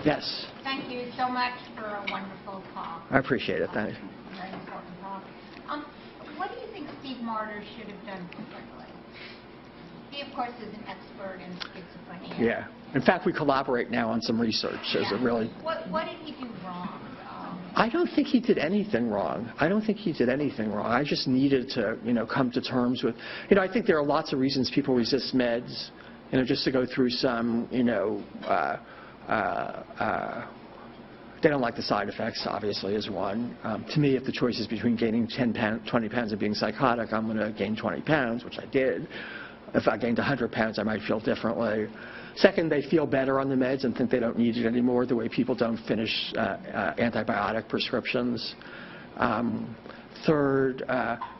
Yes. Thank you so much for a wonderful talk. I appreciate it. Thank you. Very important talk. What do you think Steve Martyr should have done differently? He, of course, is an expert in schizophrenia. Yeah. In fact, we collaborate now on some research. Is it really? What did he do wrong? I don't think he did anything wrong. I don't think he did anything wrong. I just needed to, come to terms with, I think there are lots of reasons people resist meds. Just to go through some, they don't like the side effects, obviously, is one. To me, if the choice is between gaining 20 pounds and being psychotic, I'm going to gain 20 pounds, which I did. If I gained 100 pounds, I might feel differently. Second, they feel better on the meds and think they don't need it anymore, the way people don't finish antibiotic prescriptions. Third,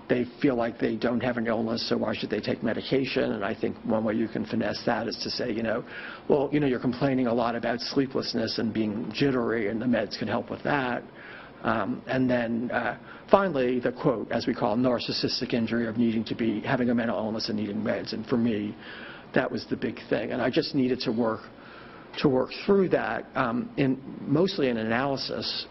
they feel like they don't have an illness, so why should they take medication? And I think one way you can finesse that is to say, you're complaining a lot about sleeplessness and being jittery, and the meds can help with that. And then finally, the quote, as we call narcissistic injury of having a mental illness and needing meds. And for me, that was the big thing. And I just needed to work through that, mostly in analysis.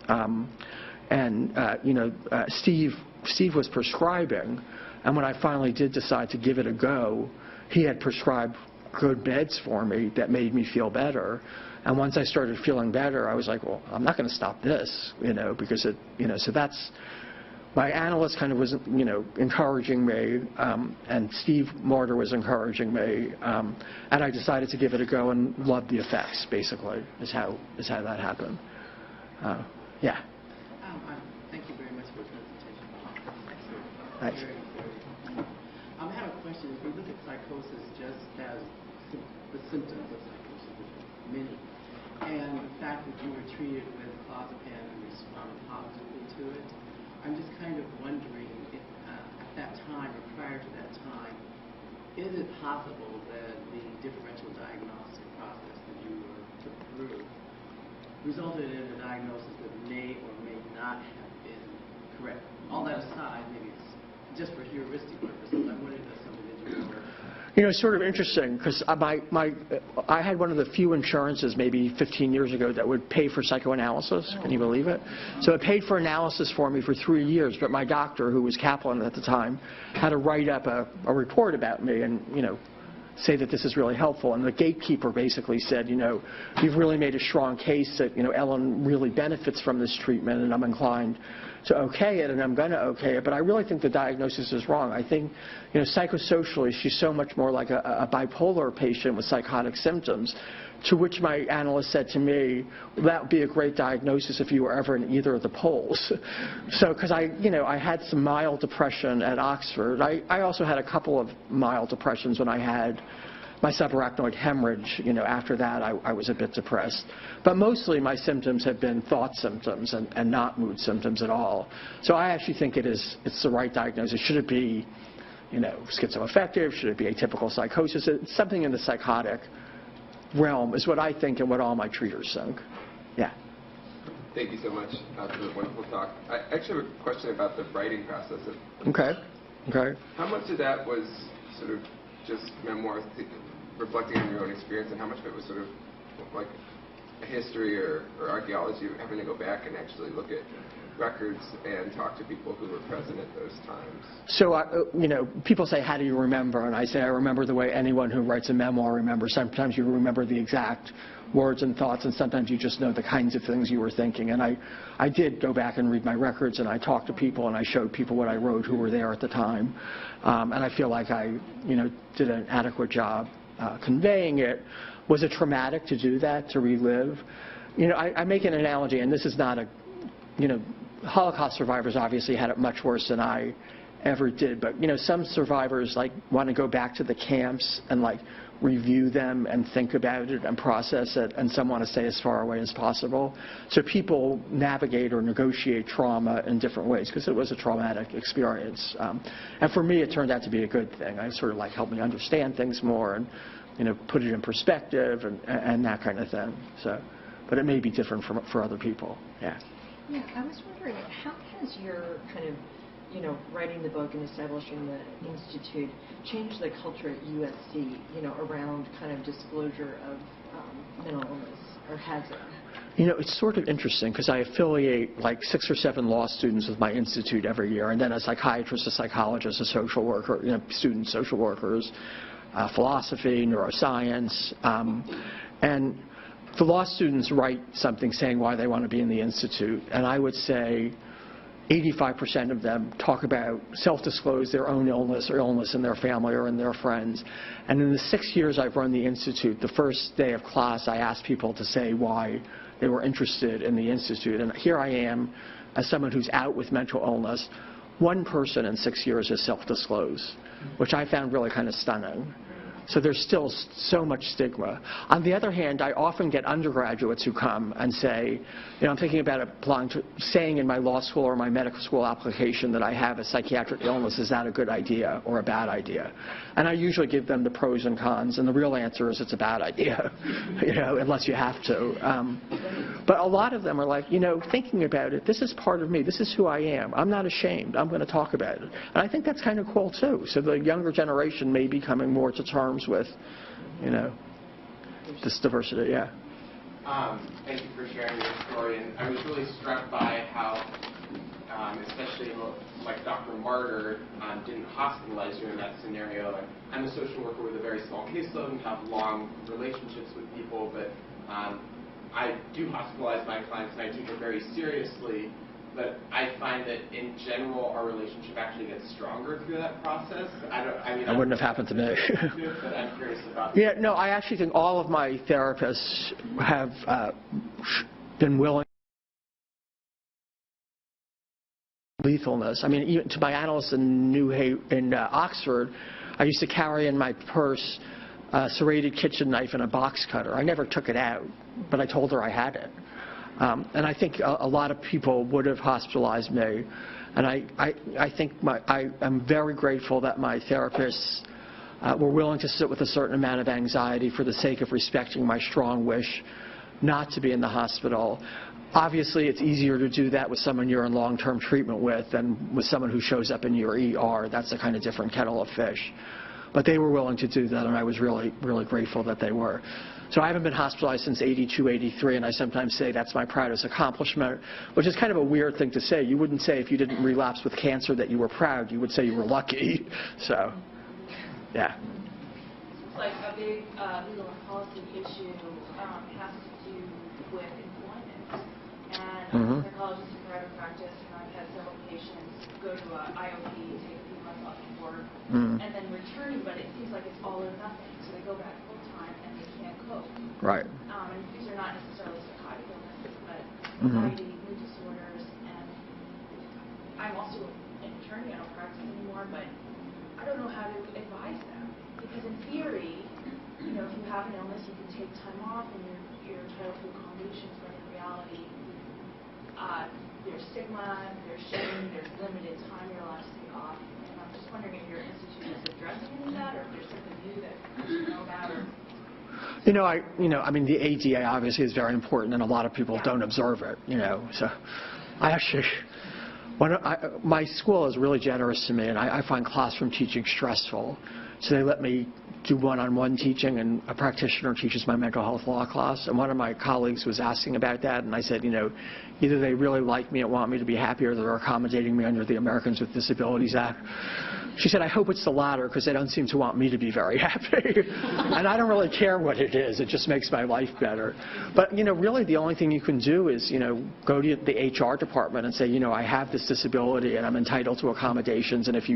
Steve was prescribing, and when I finally did decide to give it a go, he had prescribed good meds for me that made me feel better. And once I started feeling better, I was like, well, I'm not going to stop this, because so that's, my analyst kind of was, encouraging me, and Steve Martyr was encouraging me, and I decided to give it a go and love the effects, basically, is how that happened. Yeah. Thank you very much for the presentation. Thanks. I have a question. If we look at psychosis just as the symptoms of psychosis, which are many, and the fact that you were treated with clozapam and responded positively to it, I'm just kind of wondering if at that time or prior to that time, is it possible that the differential diagnostic process that you took through resulted in a diagnosis that may or may not have been correct? All that aside, maybe it's just for heuristic purposes. I wondered if that's something that you were... It's sort of interesting because I had one of the few insurances maybe 15 years ago that would pay for psychoanalysis. Can you believe it? So it paid for analysis for me for 3 years, but my doctor, who was Kaplan at the time, had to write up a report about me and, say that this is really helpful. And the gatekeeper basically said, you've really made a strong case that, Elyn really benefits from this treatment, and I'm inclined to okay it, and I'm going to okay it. But I really think the diagnosis is wrong. I think, psychosocially, she's so much more like a bipolar patient with psychotic symptoms, to which my analyst said to me, well, that would be a great diagnosis if you were ever in either of the poles. So, because I had some mild depression at Oxford. I also had a couple of mild depressions when I had my subarachnoid hemorrhage. After that, I was a bit depressed. But mostly my symptoms have been thought symptoms and not mood symptoms at all. So I actually think it's the right diagnosis. Should it be, schizoaffective? Should it be atypical psychosis? It's something in the psychotic realm is what I think and what all my treaters think. Yeah. Thank you so much for the wonderful talk. I actually have a question about the writing process. Okay. How much of that was sort of just memoirs, reflecting on your own experience, and how much of it was sort of like history or archaeology of having to go back and actually look at records and talk to people who were present at those times. So, people say, how do you remember? And I say, I remember the way anyone who writes a memoir remembers. Sometimes you remember the exact words and thoughts, and sometimes you just know the kinds of things you were thinking. And I did go back and read my records, and I talked to people, and I showed people what I wrote who were there at the time. And I feel like I, did an adequate job conveying it. Was it traumatic to do that, to relive? I make an analogy, and this is not a, Holocaust survivors obviously had it much worse than I ever did, but some survivors want to go back to the camps and review them and think about it and process it, and some want to stay as far away as possible. So people navigate or negotiate trauma in different ways because it was a traumatic experience. And for me, it turned out to be a good thing. It sort of helped me understand things more and put it in perspective and that kind of thing. So, but it may be different for other people. Yeah. Yeah, I was wondering, how has your kind of, writing the book and establishing the institute changed the culture at USC, around kind of disclosure of mental illness, or has it? It's sort of interesting because I affiliate 6 or 7 law students with my institute every year, and then a psychiatrist, a psychologist, a social worker, students, social workers, philosophy, neuroscience, and the law students write something saying why they want to be in the institute, and I would say 85% of them talk about, self-disclose their own illness or illness in their family or in their friends. And in the 6 years I've run the institute, the first day of class I asked people to say why they were interested in the institute. And here I am, as someone who's out with mental illness, one person in 6 years has self-disclosed, which I found really kind of stunning. So there's still so much stigma. On the other hand, I often get undergraduates who come and say, I'm thinking about saying in my law school or my medical school application that I have a psychiatric illness. Is that a good idea or a bad idea? And I usually give them the pros and cons, and the real answer is it's a bad idea, unless you have to. But a lot of them are thinking about it, this is part of me. This is who I am. I'm not ashamed. I'm going to talk about it. And I think that's kind of cool, too. So the younger generation may be coming more to terms with, this diversity, yeah. Thank you for sharing your story, and I was really struck by how, especially like Dr. Martyr didn't hospitalize you in that scenario. And I'm a social worker with a very small caseload and have long relationships with people, but I do hospitalize my clients and I take it very seriously. But I find that in general our relationship actually gets stronger through that process. That wouldn't have happened to me. But I'm curious about. Yeah, no, I actually think all of my therapists have been willing. Lethalness. I mean, even to my analyst in Oxford, I used to carry in my purse a serrated kitchen knife and a box cutter. I never took it out, but I told her I had it. And I think a lot of people would have hospitalized me. And I think I'm very grateful that my therapists were willing to sit with a certain amount of anxiety for the sake of respecting my strong wish not to be in the hospital. Obviously, it's easier to do that with someone you're in long-term treatment with than with someone who shows up in your ER. That's a kind of different kettle of fish. But they were willing to do that, and I was really, really grateful that they were. So I haven't been hospitalized since 82, 83, and I sometimes say that's my proudest accomplishment, which is kind of a weird thing to say. You wouldn't say if you didn't relapse with cancer that you were proud. You would say you were lucky. So, yeah. It's like a big legal and policy issue has to do with employment. And I'm a psychologist in private practice, and I've had several patients go to an IOP, take a few months off of work, and then return, but it seems like it's all or nothing. So they go back full-time, and they can't cope. Right. And these are not necessarily psychotic illnesses, but anxiety, mood disorders, and I'm also an attorney. I don't practice anymore, but I don't know how to advise them. Because in theory, if you have an illness, you can take time off, and you're entitled to accommodations, but in reality, there's stigma, there's shame, there's limited time you're allowed to take off. And I'm just wondering if your institute is addressing any of that, or if there's something new that you know about, or... I mean, the ADA obviously is very important, and a lot of people don't observe it, So I actually, My school is really generous to me, and I find classroom teaching stressful. So they let me do one-on-one teaching, and a practitioner teaches my mental health law class. And one of my colleagues was asking about that, and I said, either they really like me and want me to be happy, or they're accommodating me under the Americans with Disabilities Act. She said, I hope it's the latter, because they don't seem to want me to be very happy. And I don't really care what it is. It just makes my life better. But, really the only thing you can do is, go to the HR department and say, I have this disability and I'm entitled to accommodations. And if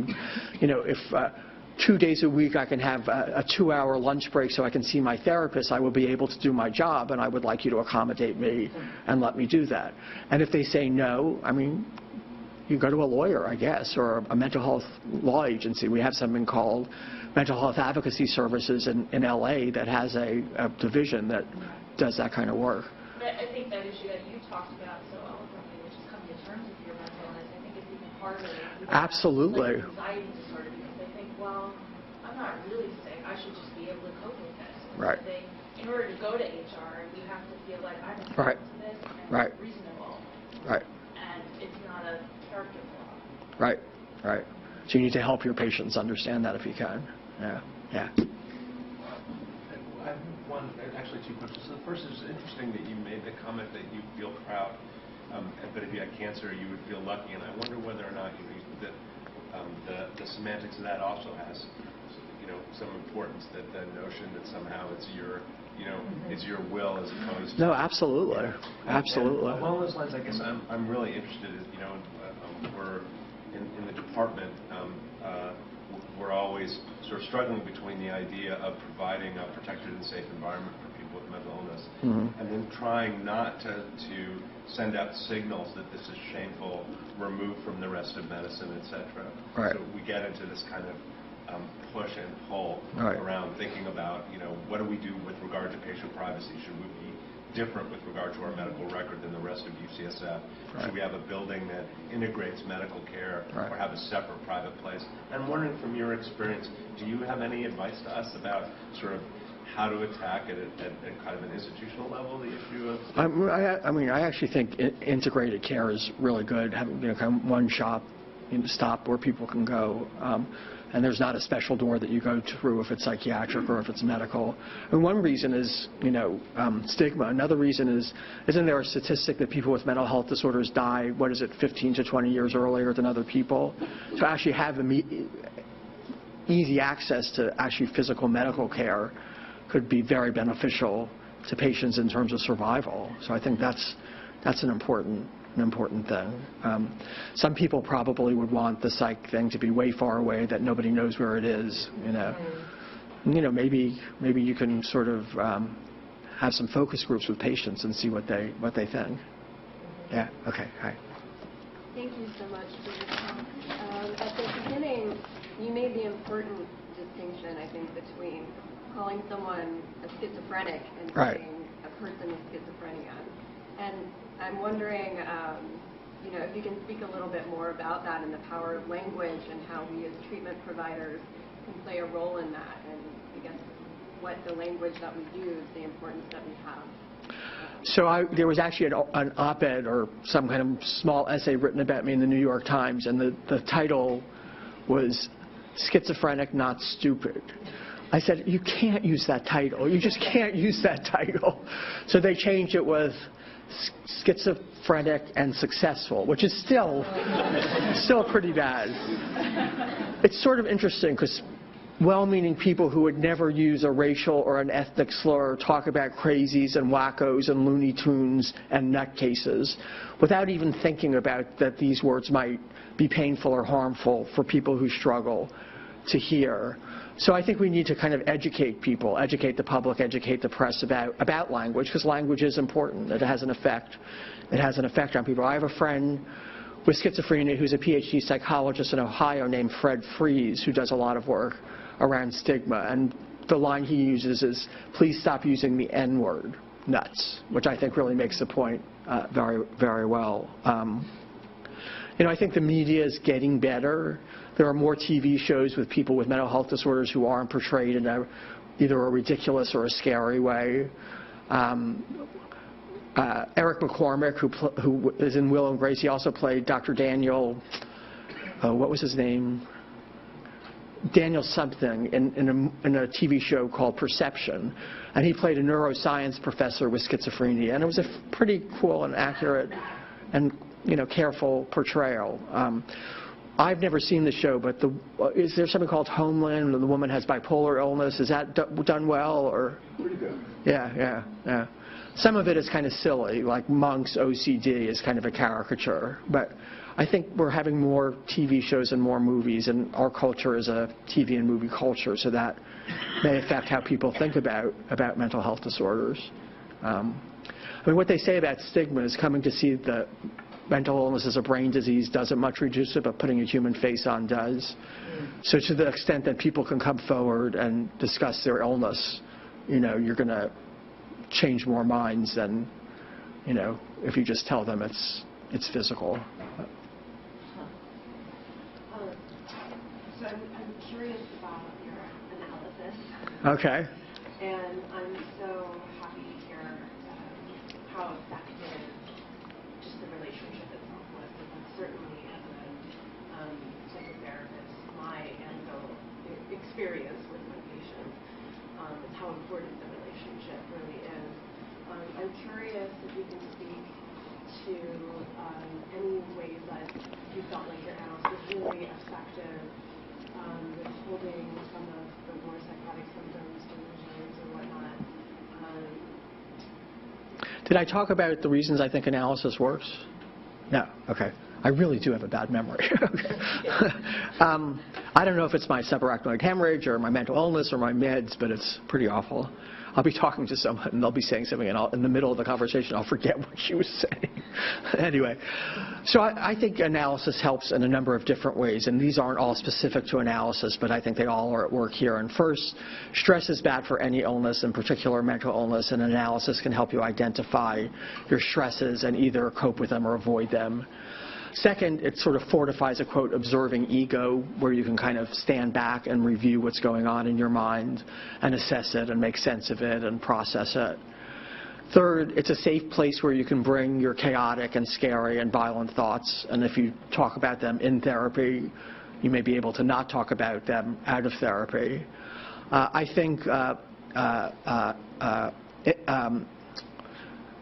2 days a week I can have a 2-hour lunch break so I can see my therapist, I will be able to do my job, and I would like you to accommodate me and let me do that. And if they say no, you go to a lawyer, I guess, or a mental health law agency. We have something called Mental Health Advocacy Services in LA that has a division that does that kind of work. But I think that issue that you talked about so eloquently, which is coming to terms with your mental illness, I think is even harder. Absolutely. Like anxiety disorder, because they think, well, I'm not really sick. I should just be able to cope with this. And Right. So in order to go to HR, you have to feel like I'm Right. entitled to this and Right. it's reasonable. Right. And it's not a character flaw. Right. Right. So you need to help your patients understand that if you can. Yeah. Yeah. I have actually two questions. So the first is interesting that you made the comment that you feel proud, but if you had cancer, you would feel lucky. And I wonder whether or not the semantics of that also has, some importance. That the notion that somehow it's your, it's your will as opposed to. No, absolutely, absolutely. And along those lines, I guess I'm really interested. We're in the department. We're always sort of struggling between the idea of providing a protected and safe environment for people with mental illness, and then trying not to send out signals that this is shameful, removed from the rest of medicine, etc. Right. So we get into this kind of push and pull Right. around thinking about, what do we do with regard to patient privacy? Should we be different with regard to our medical record than the rest of UCSF? Right. Should we have a building that integrates medical care, Right. or have a separate private place? I'm wondering, from your experience, do you have any advice to us about sort of how to attack it at kind of an institutional level, the issue of? I actually think integrated care is really good. Having kind of one stop where people can go. And there's not a special door that you go through if it's psychiatric or if it's medical. And one reason is, stigma. Another reason is, isn't there a statistic that people with mental health disorders die, 15 to 20 years earlier than other people? To actually have easy access to actually physical medical care could be very beneficial to patients in terms of survival. So I think that's an important thing. Some people probably would want the psych thing to be way far away, that nobody knows where it is. Maybe you can sort of have some focus groups with patients and see what they think. Yeah. Okay. Hi. Thank you so much for your talk. At the beginning, you made the important distinction, I think, between calling someone a schizophrenic and Right. saying a person with schizophrenia. And I'm wondering, if you can speak a little bit more about that and the power of language and how we as treatment providers can play a role in that, and I guess what the language that we use, the importance that we have. So there was actually an op-ed or some kind of small essay written about me in the New York Times, and the title was "Schizophrenic, Not Stupid." I said, you can't use that title. You just can't use that title. So they changed it with schizophrenic and successful, which is still pretty bad. It's sort of interesting because well-meaning people who would never use a racial or an ethnic slur talk about crazies and wackos and Looney Tunes and nutcases without even thinking about that these words might be painful or harmful for people who struggle to hear. So I think we need to kind of educate people, educate the public, educate the press about language, because language is important. It has an effect. It has an effect on people. I have a friend with schizophrenia who's a PhD psychologist in Ohio named Fred Fries, who does a lot of work around stigma. And the line he uses is, please stop using the N-word, nuts, which I think really makes the point very, very well. I think the media is getting better. There are more TV shows with people with mental health disorders who aren't portrayed in either a ridiculous or a scary way. Eric McCormick, who is in Will and Grace. He also played Dr. Daniel, what was his name? Daniel something in a TV show called Perception. And he played a neuroscience professor with schizophrenia. And it was a pretty cool and accurate and, careful portrayal. I've never seen the show, but is there something called Homeland where the woman has bipolar illness? Is that done well? Or? Pretty good. Yeah. Some of it is kind of silly, like Monk's OCD is kind of a caricature. But I think we're having more TV shows and more movies, and our culture is a TV and movie culture, so that may affect how people think about mental health disorders. What they say about stigma is coming to see the mental illness as a brain disease doesn't much reduce it, but putting a human face on does. So to the extent that people can come forward and discuss their illness, you're going to change more minds than, if you just tell them it's physical. So I'm curious about your analysis. Okay. And I'm so happy to hear how effective just the relationship itself was. Because certainly as a psychotherapist, my anecdotal experience with my patients is how important the relationship really is. I'm curious if you can speak to any ways that you felt like your analysis was really effective with holding some of the more psychotic symptoms, delusions, or whatnot. Did I talk about the reasons I think analysis works? No. Okay. I really do have a bad memory. I don't know if it's my subarachnoid hemorrhage or my mental illness or my meds, but it's pretty awful. I'll be talking to someone and they'll be saying something, and in the middle of the conversation I'll forget what she was saying. Anyway, so I think analysis helps in a number of different ways, and these aren't all specific to analysis, but I think they all are at work here. And first, stress is bad for any illness, in particular mental illness, and analysis can help you identify your stresses and either cope with them or avoid them. Second, it sort of fortifies a, quote, observing ego, where you can kind of stand back and review what's going on in your mind and assess it and make sense of it and process it. Third, it's a safe place where you can bring your chaotic and scary and violent thoughts, and if you talk about them in therapy, you may be able to not talk about them out of therapy. I think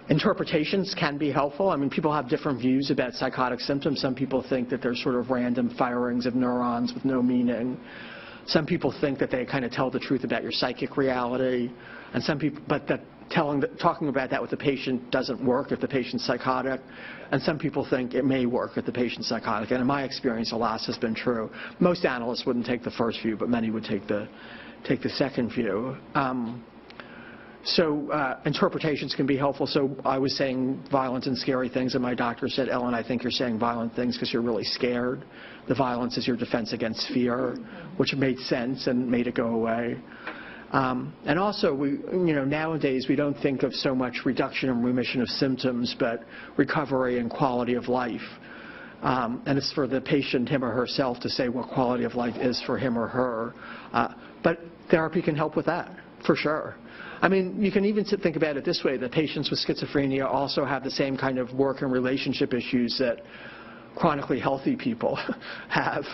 interpretations can be helpful. I mean, people have different views about psychotic symptoms. Some people think that they're sort of random firings of neurons with no meaning. Some people think that they kind of tell the truth about your psychic reality, and some people, but that talking about that with the patient doesn't work if the patient's psychotic, and some people think it may work if the patient's psychotic. And in my experience, the last has been true. Most analysts wouldn't take the first view, but many would take the second view. So interpretations can be helpful. So I was saying violent and scary things, and my doctor said, Elyn, I think you're saying violent things because you're really scared. The violence is your defense against fear, which made sense and made it go away. And also, nowadays we don't think of so much reduction and remission of symptoms, but recovery and quality of life. And it's for the patient, him or herself, to say what quality of life is for him or her. But therapy can help with that, for sure. I mean, you can even think about it this way, that patients with schizophrenia also have the same kind of work and relationship issues that chronically healthy people have,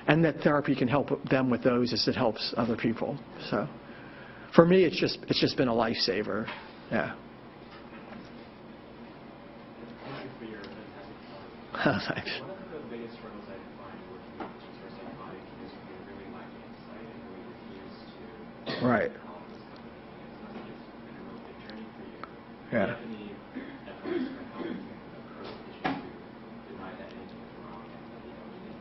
and that therapy can help them with those as it helps other people. So for me, it's just been a lifesaver. Yeah. Thank you for your fantastic talk. Thanks. One of the biggest struggles I find working with patients who are psychotic is we really lack insight and we refuse to Right. call this kind of thing. It's not just been a real big journey for you. Yeah. Do you have any advice for how we can approach patients who deny that anything is wrong and that they don't need it?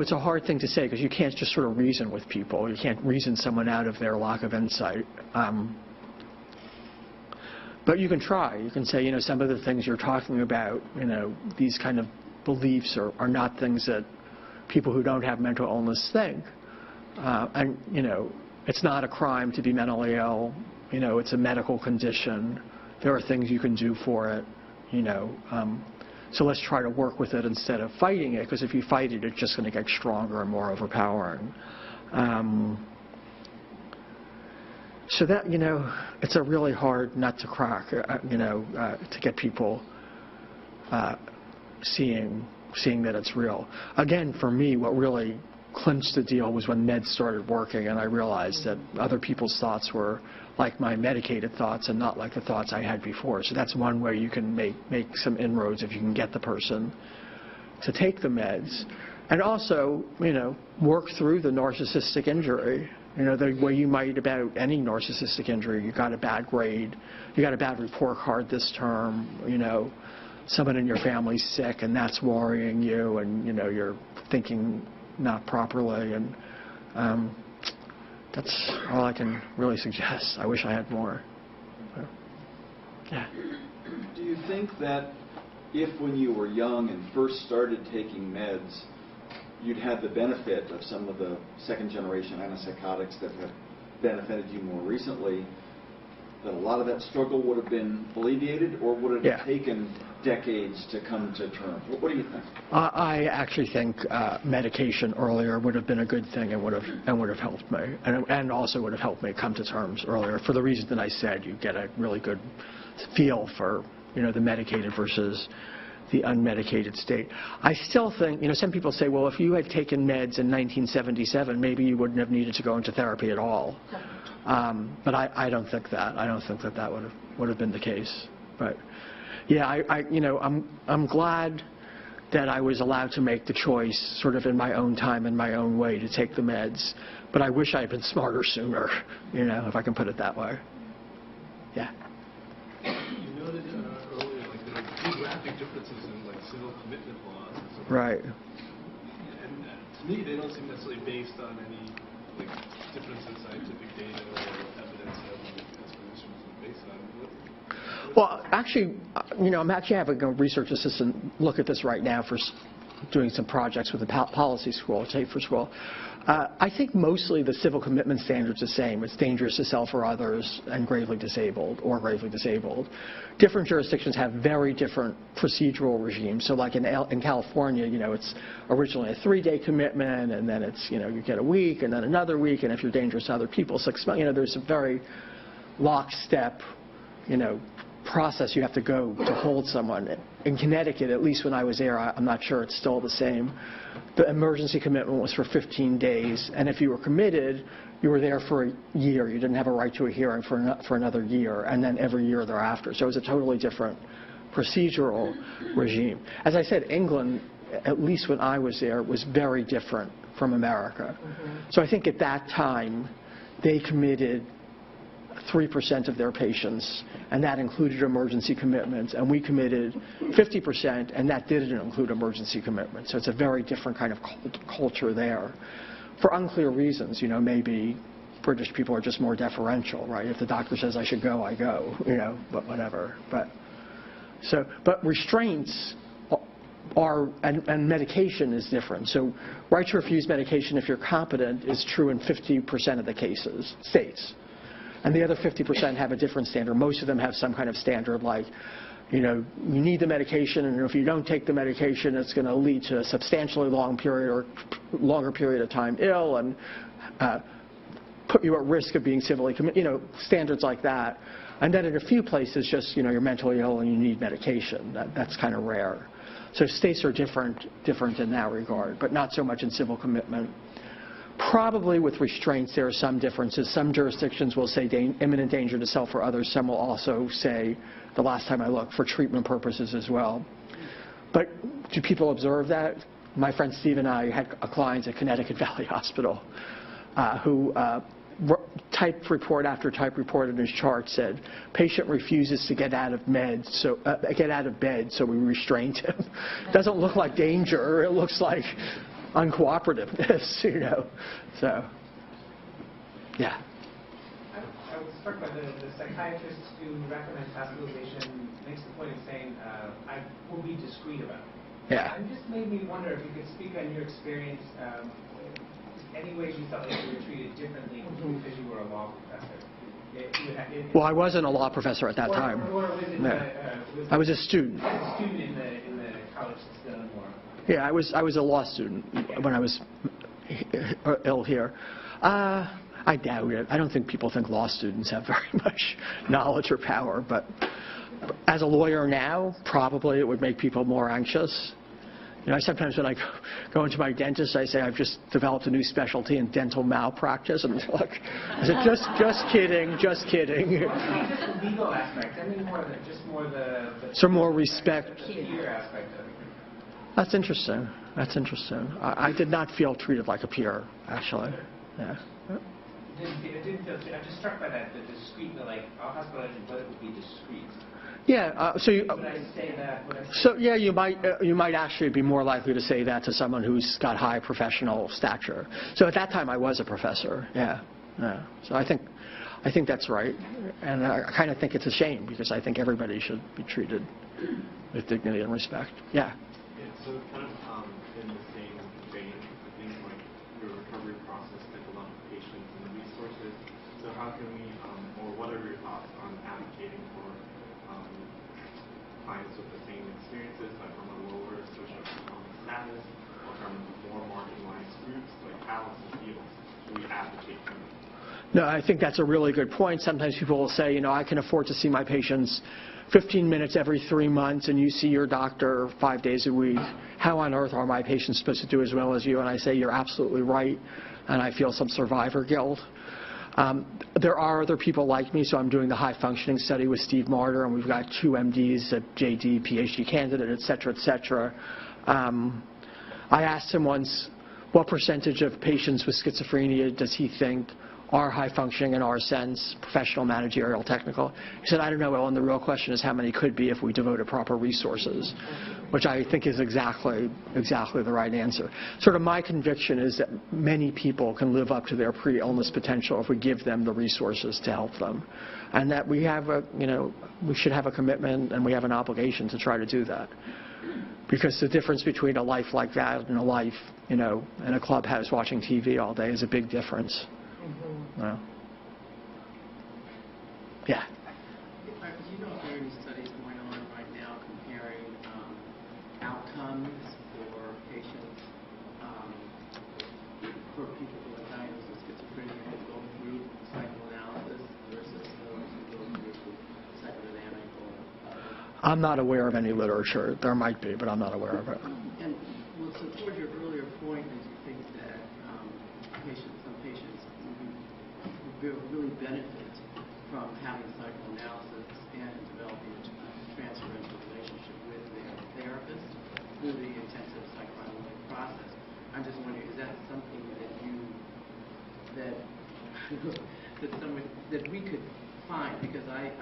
It's a hard thing to say because you can't just sort of reason with people. You can't reason someone out of their lack of insight. But you can try. You can say, some of the things you're talking about, these kind of beliefs are not things that people who don't have mental illness think. And, it's not a crime to be mentally ill. It's a medical condition. There are things you can do for it, So let's try to work with it instead of fighting it, because if you fight it, it's just going to get stronger and more overpowering. So that, it's a really hard nut to crack, to get people seeing that it's real. Again, for me, what really clinched the deal was when meds started working and I realized that other people's thoughts were like my medicated thoughts and not like the thoughts I had before. So that's one way you can make some inroads if you can get the person to take the meds. And also, work through the narcissistic injury. The way you might about any narcissistic injury. You got a bad grade, you got a bad report card this term, someone in your family's sick and that's worrying you and, you're thinking not properly. And that's all I can really suggest. I wish I had more. Yeah. Do you think that if when you were young and first started taking meds, you'd had the benefit of some of the second-generation antipsychotics that have benefited you more recently, that a lot of that struggle would have been alleviated, or would it have taken decades to come to terms? What do you think? I actually think medication earlier would have been a good thing and would have helped me, and also would have helped me come to terms earlier. For the reason that I said, you get a really good feel for the medicated versus the unmedicated state. I still think, some people say, well, if you had taken meds in 1977, maybe you wouldn't have needed to go into therapy at all. But I don't think that. I don't think that would have been the case. But yeah, I'm glad that I was allowed to make the choice, sort of in my own time and my own way, to take the meds. But I wish I had been smarter sooner, if I can put it that way. Yeah. You noted earlier, like, there are geographic differences in, like, civil commitment laws and stuff. Right. And to me, they don't seem necessarily based on any, like, difference in scientific data or evidence that explanation was based on. Well, actually, I'm actually having a research assistant look at this right now for doing some projects with the policy school, Schaefer School. I think mostly the civil commitment standard's the same. It's dangerous to self or others and gravely disabled or gravely disabled. Different jurisdictions have very different procedural regimes. So like in California, it's originally a 3-day commitment, and then it's, you get a week and then another week, and if you're dangerous to other people, 6 months. There's a very lockstep, process you have to go to hold someone. In Connecticut, at least when I was there, I'm not sure it's still the same. The emergency commitment was for 15 days, and if you were committed, you were there for a year. You didn't have a right to a hearing for another year, and then every year thereafter. So it was a totally different procedural regime. As I said, England, at least when I was there, was very different from America. So I think at that time, they committed 3% of their patients, and that included emergency commitments, and we committed 50%, and that didn't include emergency commitments. So it's a very different kind of culture there. For unclear reasons, maybe British people are just more deferential, right? If the doctor says I should go, I go, but whatever. But restraints are, and medication is different. So right to refuse medication if you're competent is true in 50% of the states. And the other 50% have a different standard. Most of them have some kind of standard like, you need the medication, and if you don't take the medication, it's going to lead to a substantially longer period of time ill and put you at risk of being civilly committed, standards like that. And then in a few places, just, you're mentally ill and you need medication. That's kind of rare. So states are different in that regard, but not so much in civil commitment. Probably with restraints, there are some differences. Some jurisdictions will say imminent danger to self or others. Some will also say, the last time I looked, for treatment purposes as well. But do people observe that? My friend Steve and I had clients at Connecticut Valley Hospital who type report after type report in his chart said, patient refuses to get out of bed, so we restrained him. Doesn't look like danger. It looks like uncooperativeness, So, yeah. I was struck by the psychiatrist who recommends hospitalization makes the point of saying, I will be discreet about it. Yeah. And just made me wonder if you could speak on your experience, any ways you felt like you were treated differently because you were a law professor. Well, I wasn't a law professor at that time. I was a student. A student in the college system, or... Yeah, I was a law student when I was ill here. I I doubt it. I don't think people think law students have very much knowledge or power, but as a lawyer now, probably it would make people more anxious. You know, sometimes when I go into my dentist, I say I've just developed a new specialty in dental malpractice, and they're like, I said, just kidding, just kidding. Just the legal aspect. I mean, more the So more respect. The peer aspect of it. That's interesting. That's interesting. I did not feel treated like a peer, actually. Yeah. It didn't feel. I'm just struck by that, the discreet. Like, I'll hospitalize you, but it would be discreet. Yeah. So you. Would I say that? So yeah, you might actually be more likely to say that to someone who's got high professional stature. So at that time, I was a professor. Yeah. Yeah. So I think that's right, and I kind of think it's a shame because I think everybody should be treated with dignity and respect. Yeah. So kind of in the same vein, I think like your recovery process took a lot of patience and resources. So how can we, or what are your thoughts on advocating for clients with the same experiences, but from a lower socioeconomic status or from more marginalized groups? Like how in the field do we advocate for them? No, I think that's a really good point. Sometimes people will say, you know, I can afford to see my patients 15 minutes every 3 months, and you see your doctor 5 days a week. How on earth are my patients supposed to do as well as you? And I say, you're absolutely right, and I feel some survivor guilt. There are other people like me, so I'm doing the high functioning study with Steve Martyr, and we've got 2 MDs, a JD, PhD candidate, et cetera, et cetera. I asked him once, what percentage of patients with schizophrenia does he think are high functioning in our sense, professional, managerial, technical? He said, I don't know, Elyn, the real question is how many could be if we devoted proper resources, which I think is exactly the right answer. Sort of my conviction is that many people can live up to their pre-illness potential if we give them the resources to help them. And that we have we should have a commitment and we have an obligation to try to do that. Because the difference between a life like that and a life, in a clubhouse watching TV all day is a big difference. Well, yeah. Do you know if there are any studies going on right now comparing outcomes for patients, for people who are diagnosed with schizophrenia who go through psychoanalysis versus those who go through psychodynamic or I'm not aware of any literature. There might be, but I'm not aware of it. And well, so towards your earlier point, is you think that some patients really benefit from having psychoanalysis and developing a transferential relationship with their therapist through the intensive psychoanalytic process. I'm just wondering, is that something that we could find? Because I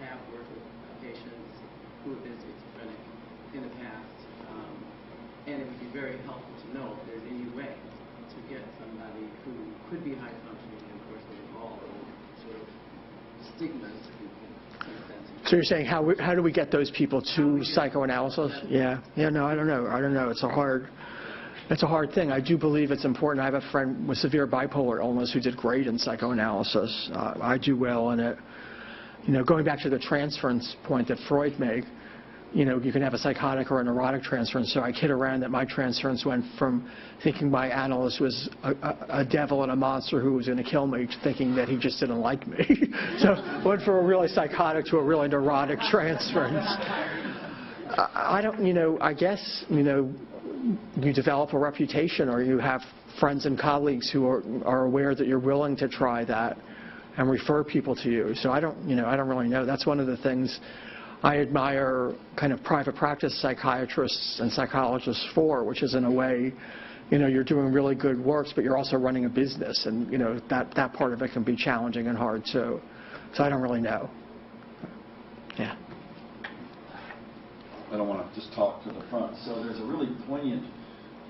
have worked with patients who have been schizophrenic in the past, and it would be very helpful to know if there's any way to get somebody who could be high functioning, and of course they all sort of stigmas. So you're saying how do we get those people to psychoanalysis? Yeah. No, I don't know. It's a hard thing. I do believe it's important. I have a friend with severe bipolar illness who did great in psychoanalysis. I do well in it. Going back to the transference point that Freud made, you can have a psychotic or a neurotic transference. So I kid around that my transference went from thinking my analyst was a devil and a monster who was going to kill me to thinking that he just didn't like me. So went from a really psychotic to a really neurotic transference. I guess, you develop a reputation or you have friends and colleagues who are aware that you're willing to try that and refer people to you. So I don't really know. That's one of the things I admire kind of private practice psychiatrists and psychologists for, which is in a way, you're doing really good works, but you're also running a business, and that part of it can be challenging and hard too. So I don't really know. Yeah. I don't want to just talk to the front. So there's a really poignant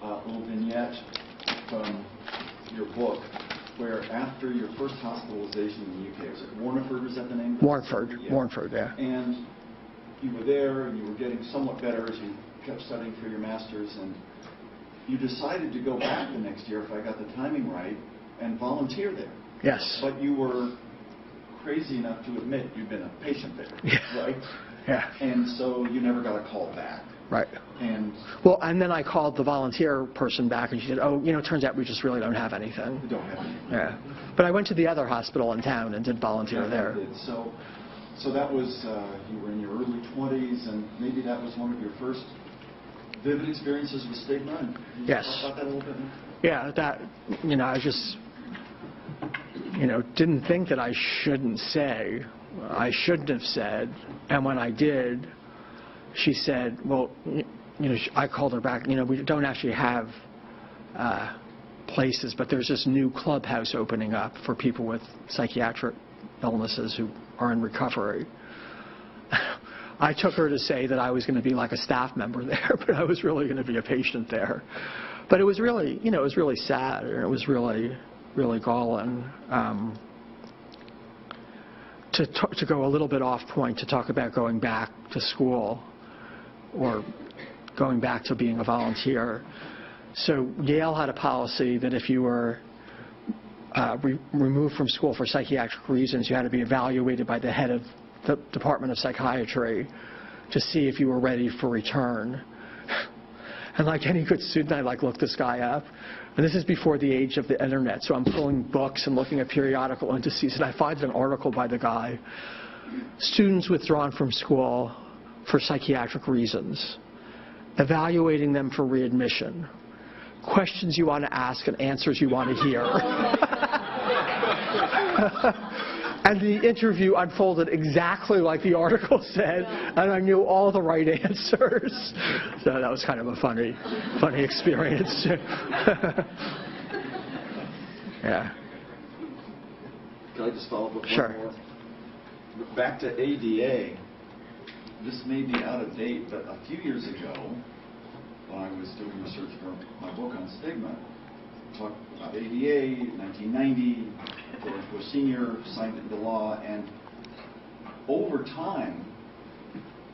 little vignette from your book where after your first hospitalization in the UK, was it Warneford, was that the name? Warneford, yeah. And you were there and you were getting somewhat better as you kept studying for your master's, and you decided to go back the next year, if I got the timing right, and volunteer there. Yes. But you were crazy enough to admit you'd been a patient there, right? Yeah. And so you never got a call back. Right. And well, and then I called the volunteer person back, and she said, "Oh, it turns out we just really don't have anything." we don't have anything. Yeah. But I went to the other hospital in town and did volunteer there. So that was, you were in your early 20s, and maybe that was one of your first vivid experiences with stigma? And can you Yes. talk about that a little bit? Yeah, that, I just, didn't think that I shouldn't say. I shouldn't have said. And when I did, she said, well, I called her back, we don't actually have places, but there's this new clubhouse opening up for people with psychiatric illnesses who are in recovery. I took her to say that I was going to be like a staff member there, but I was really going to be a patient there. But it was really, it was really sad, and it was really, really galling. To go a little bit off point, to talk about going back to school or going back to being a volunteer. So Yale had a policy that if you were removed from school for psychiatric reasons, you had to be evaluated by the head of the Department of Psychiatry to see if you were ready for return. And like any good student, I looked this guy up. And this is before the age of the internet, so I'm pulling books and looking at periodical indices, and I find an article by the guy, students withdrawn from school for psychiatric reasons, evaluating them for readmission, questions you want to ask and answers you want to hear. And the interview unfolded exactly like the article said, and I knew all the right answers. So that was kind of a funny experience. Yeah. Can I just follow up with Sure. one more? Back to ADA. This may be out of date, but a few years ago, when I was doing research for my book on stigma, talked about ADA, 1990, George Bush Sr. signed into law, and over time,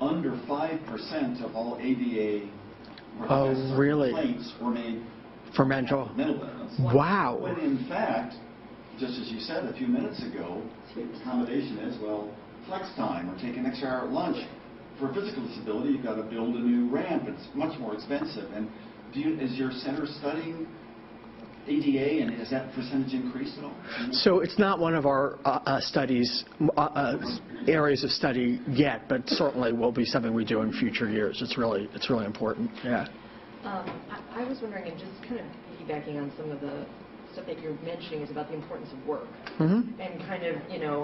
under 5% of all ADA complaints were made for mental illness. Wow. When in fact, just as you said a few minutes ago, the accommodation is, flex time or take an extra hour at lunch. For a physical disability, you've got to build a new ramp. It's much more expensive. And is your center studying ADA, and has that percentage increased at all? So it's not one of our studies, areas of study yet, but certainly will be something we do in future years. It's really important. Yeah. I was wondering, and just kind of piggybacking on some of the stuff that you're mentioning, is about the importance of work, and kind of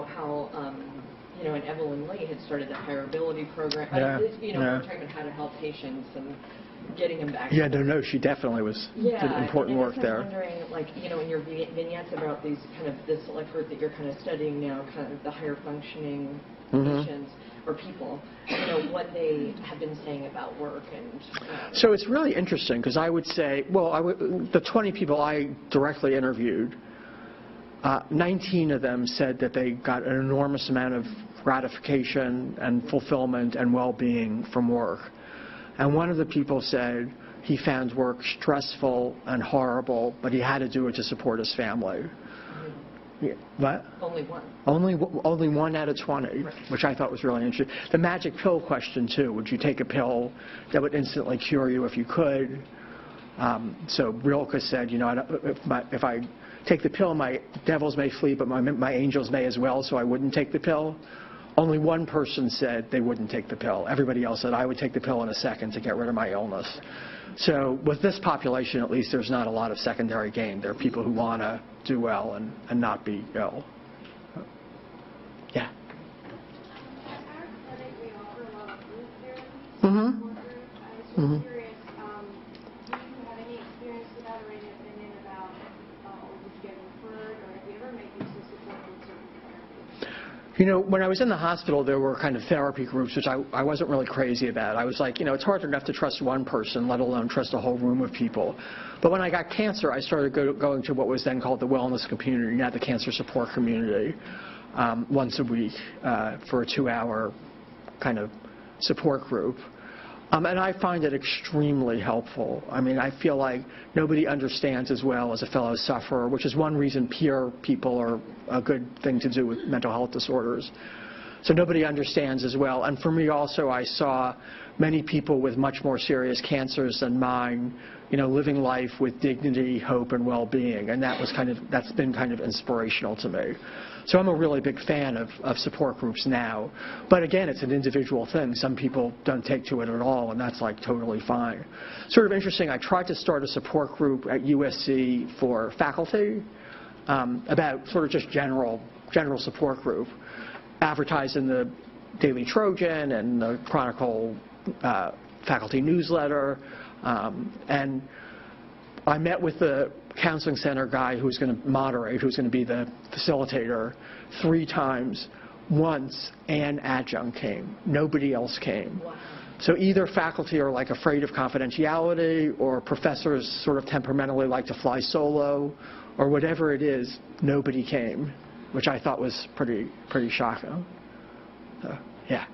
how and Evelyn Lee had started the hireability program. Yeah. We were talking about how to help patients and getting them back. Yeah, no, she definitely did important work there. I'm wondering, in your vignettes about these this select group that you're kind of studying now, kind of the higher functioning patients or people, what they have been saying about work and. So it's really interesting because I would say, the 20 people I directly interviewed, 19 of them said that they got an enormous amount of gratification and fulfillment and well-being from work. And one of the people said he found work stressful and horrible, but he had to do it to support his family. Yeah. What? Only one. Only 1 out of 20, which I thought was really interesting. The magic pill question, too. Would you take a pill that would instantly cure you if you could? So Rilke said, if I take the pill, my devils may flee, but my angels may as well, so I wouldn't take the pill. Only one person said they wouldn't take the pill. Everybody else said, I would take the pill in a second to get rid of my illness. So with this population, at least, there's not a lot of secondary gain. There are people who want to do well and not be ill. Yeah. At our clinic, we offer a lot of group therapy. Mm-hmm. I was just curious, do you have any experience with that or any opinion about would you get referred, or have you ever made use of support with certain therapies? When I was in the hospital, there were kind of therapy groups, which I wasn't really crazy about. I was like, it's hard enough to trust one person, let alone trust a whole room of people. But when I got cancer, I started going to what was then called the wellness community, now the cancer support community, once a week for a 2-hour kind of support group. And I find it extremely helpful. I mean, I feel like nobody understands as well as a fellow sufferer, which is one reason peer people are a good thing to do with mental health disorders. So nobody understands as well. And for me also, I saw many people with much more serious cancers than mine, living life with dignity, hope, and well-being, and that's been kind of inspirational to me. So I'm a really big fan of support groups now. But again, it's an individual thing. Some people don't take to it at all, and that's like totally fine. Sort of interesting, I tried to start a support group at USC for faculty about sort of just general support group, advertised in the Daily Trojan and the Chronicle faculty newsletter. And I met with the counseling center guy who's going to moderate, who's going to be the facilitator, 3 times. Once an adjunct came. Nobody else came. Wow. So either faculty are like afraid of confidentiality, or professors sort of temperamentally like to fly solo, or whatever it is, nobody came, which I thought was pretty shocking. Yeah.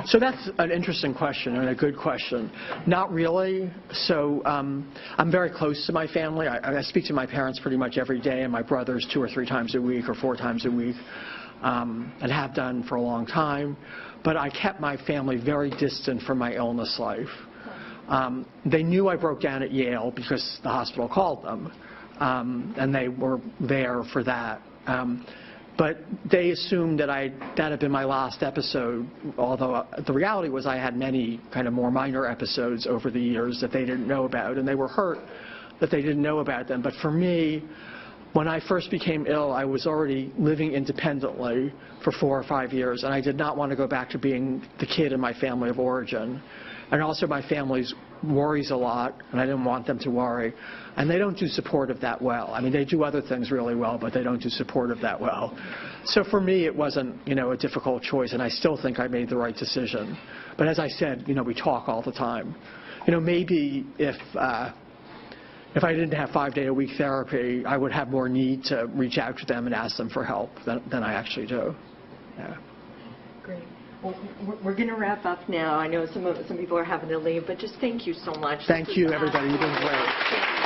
So that's an interesting question and a good question. Not really. So I'm very close to my family. I speak to my parents pretty much every day, and my brothers 2 or 3 times a week or 4 times a week, and have done for a long time. But I kept my family very distant from my illness life. They knew I broke down at Yale because the hospital called them, and they were there for that. But they assumed that that had been my last episode, although the reality was I had many kind of more minor episodes over the years that they didn't know about, and they were hurt that they didn't know about them. But for me, when I first became ill, I was already living independently for 4 or 5 years, and I did not want to go back to being the kid in my family of origin. And also my family worries a lot, and I didn't want them to worry. And they don't do supportive that well. I mean, they do other things really well, but they don't do supportive that well. So for me, it wasn't, a difficult choice, and I still think I made the right decision. But as I said, we talk all the time. Maybe if I didn't have 5-day-a-week therapy, I would have more need to reach out to them and ask them for help than I actually do. Yeah. Great. Well, we're going to wrap up now. I know some people are having to leave, but just thank you so much. Thank you, everybody. You've been great.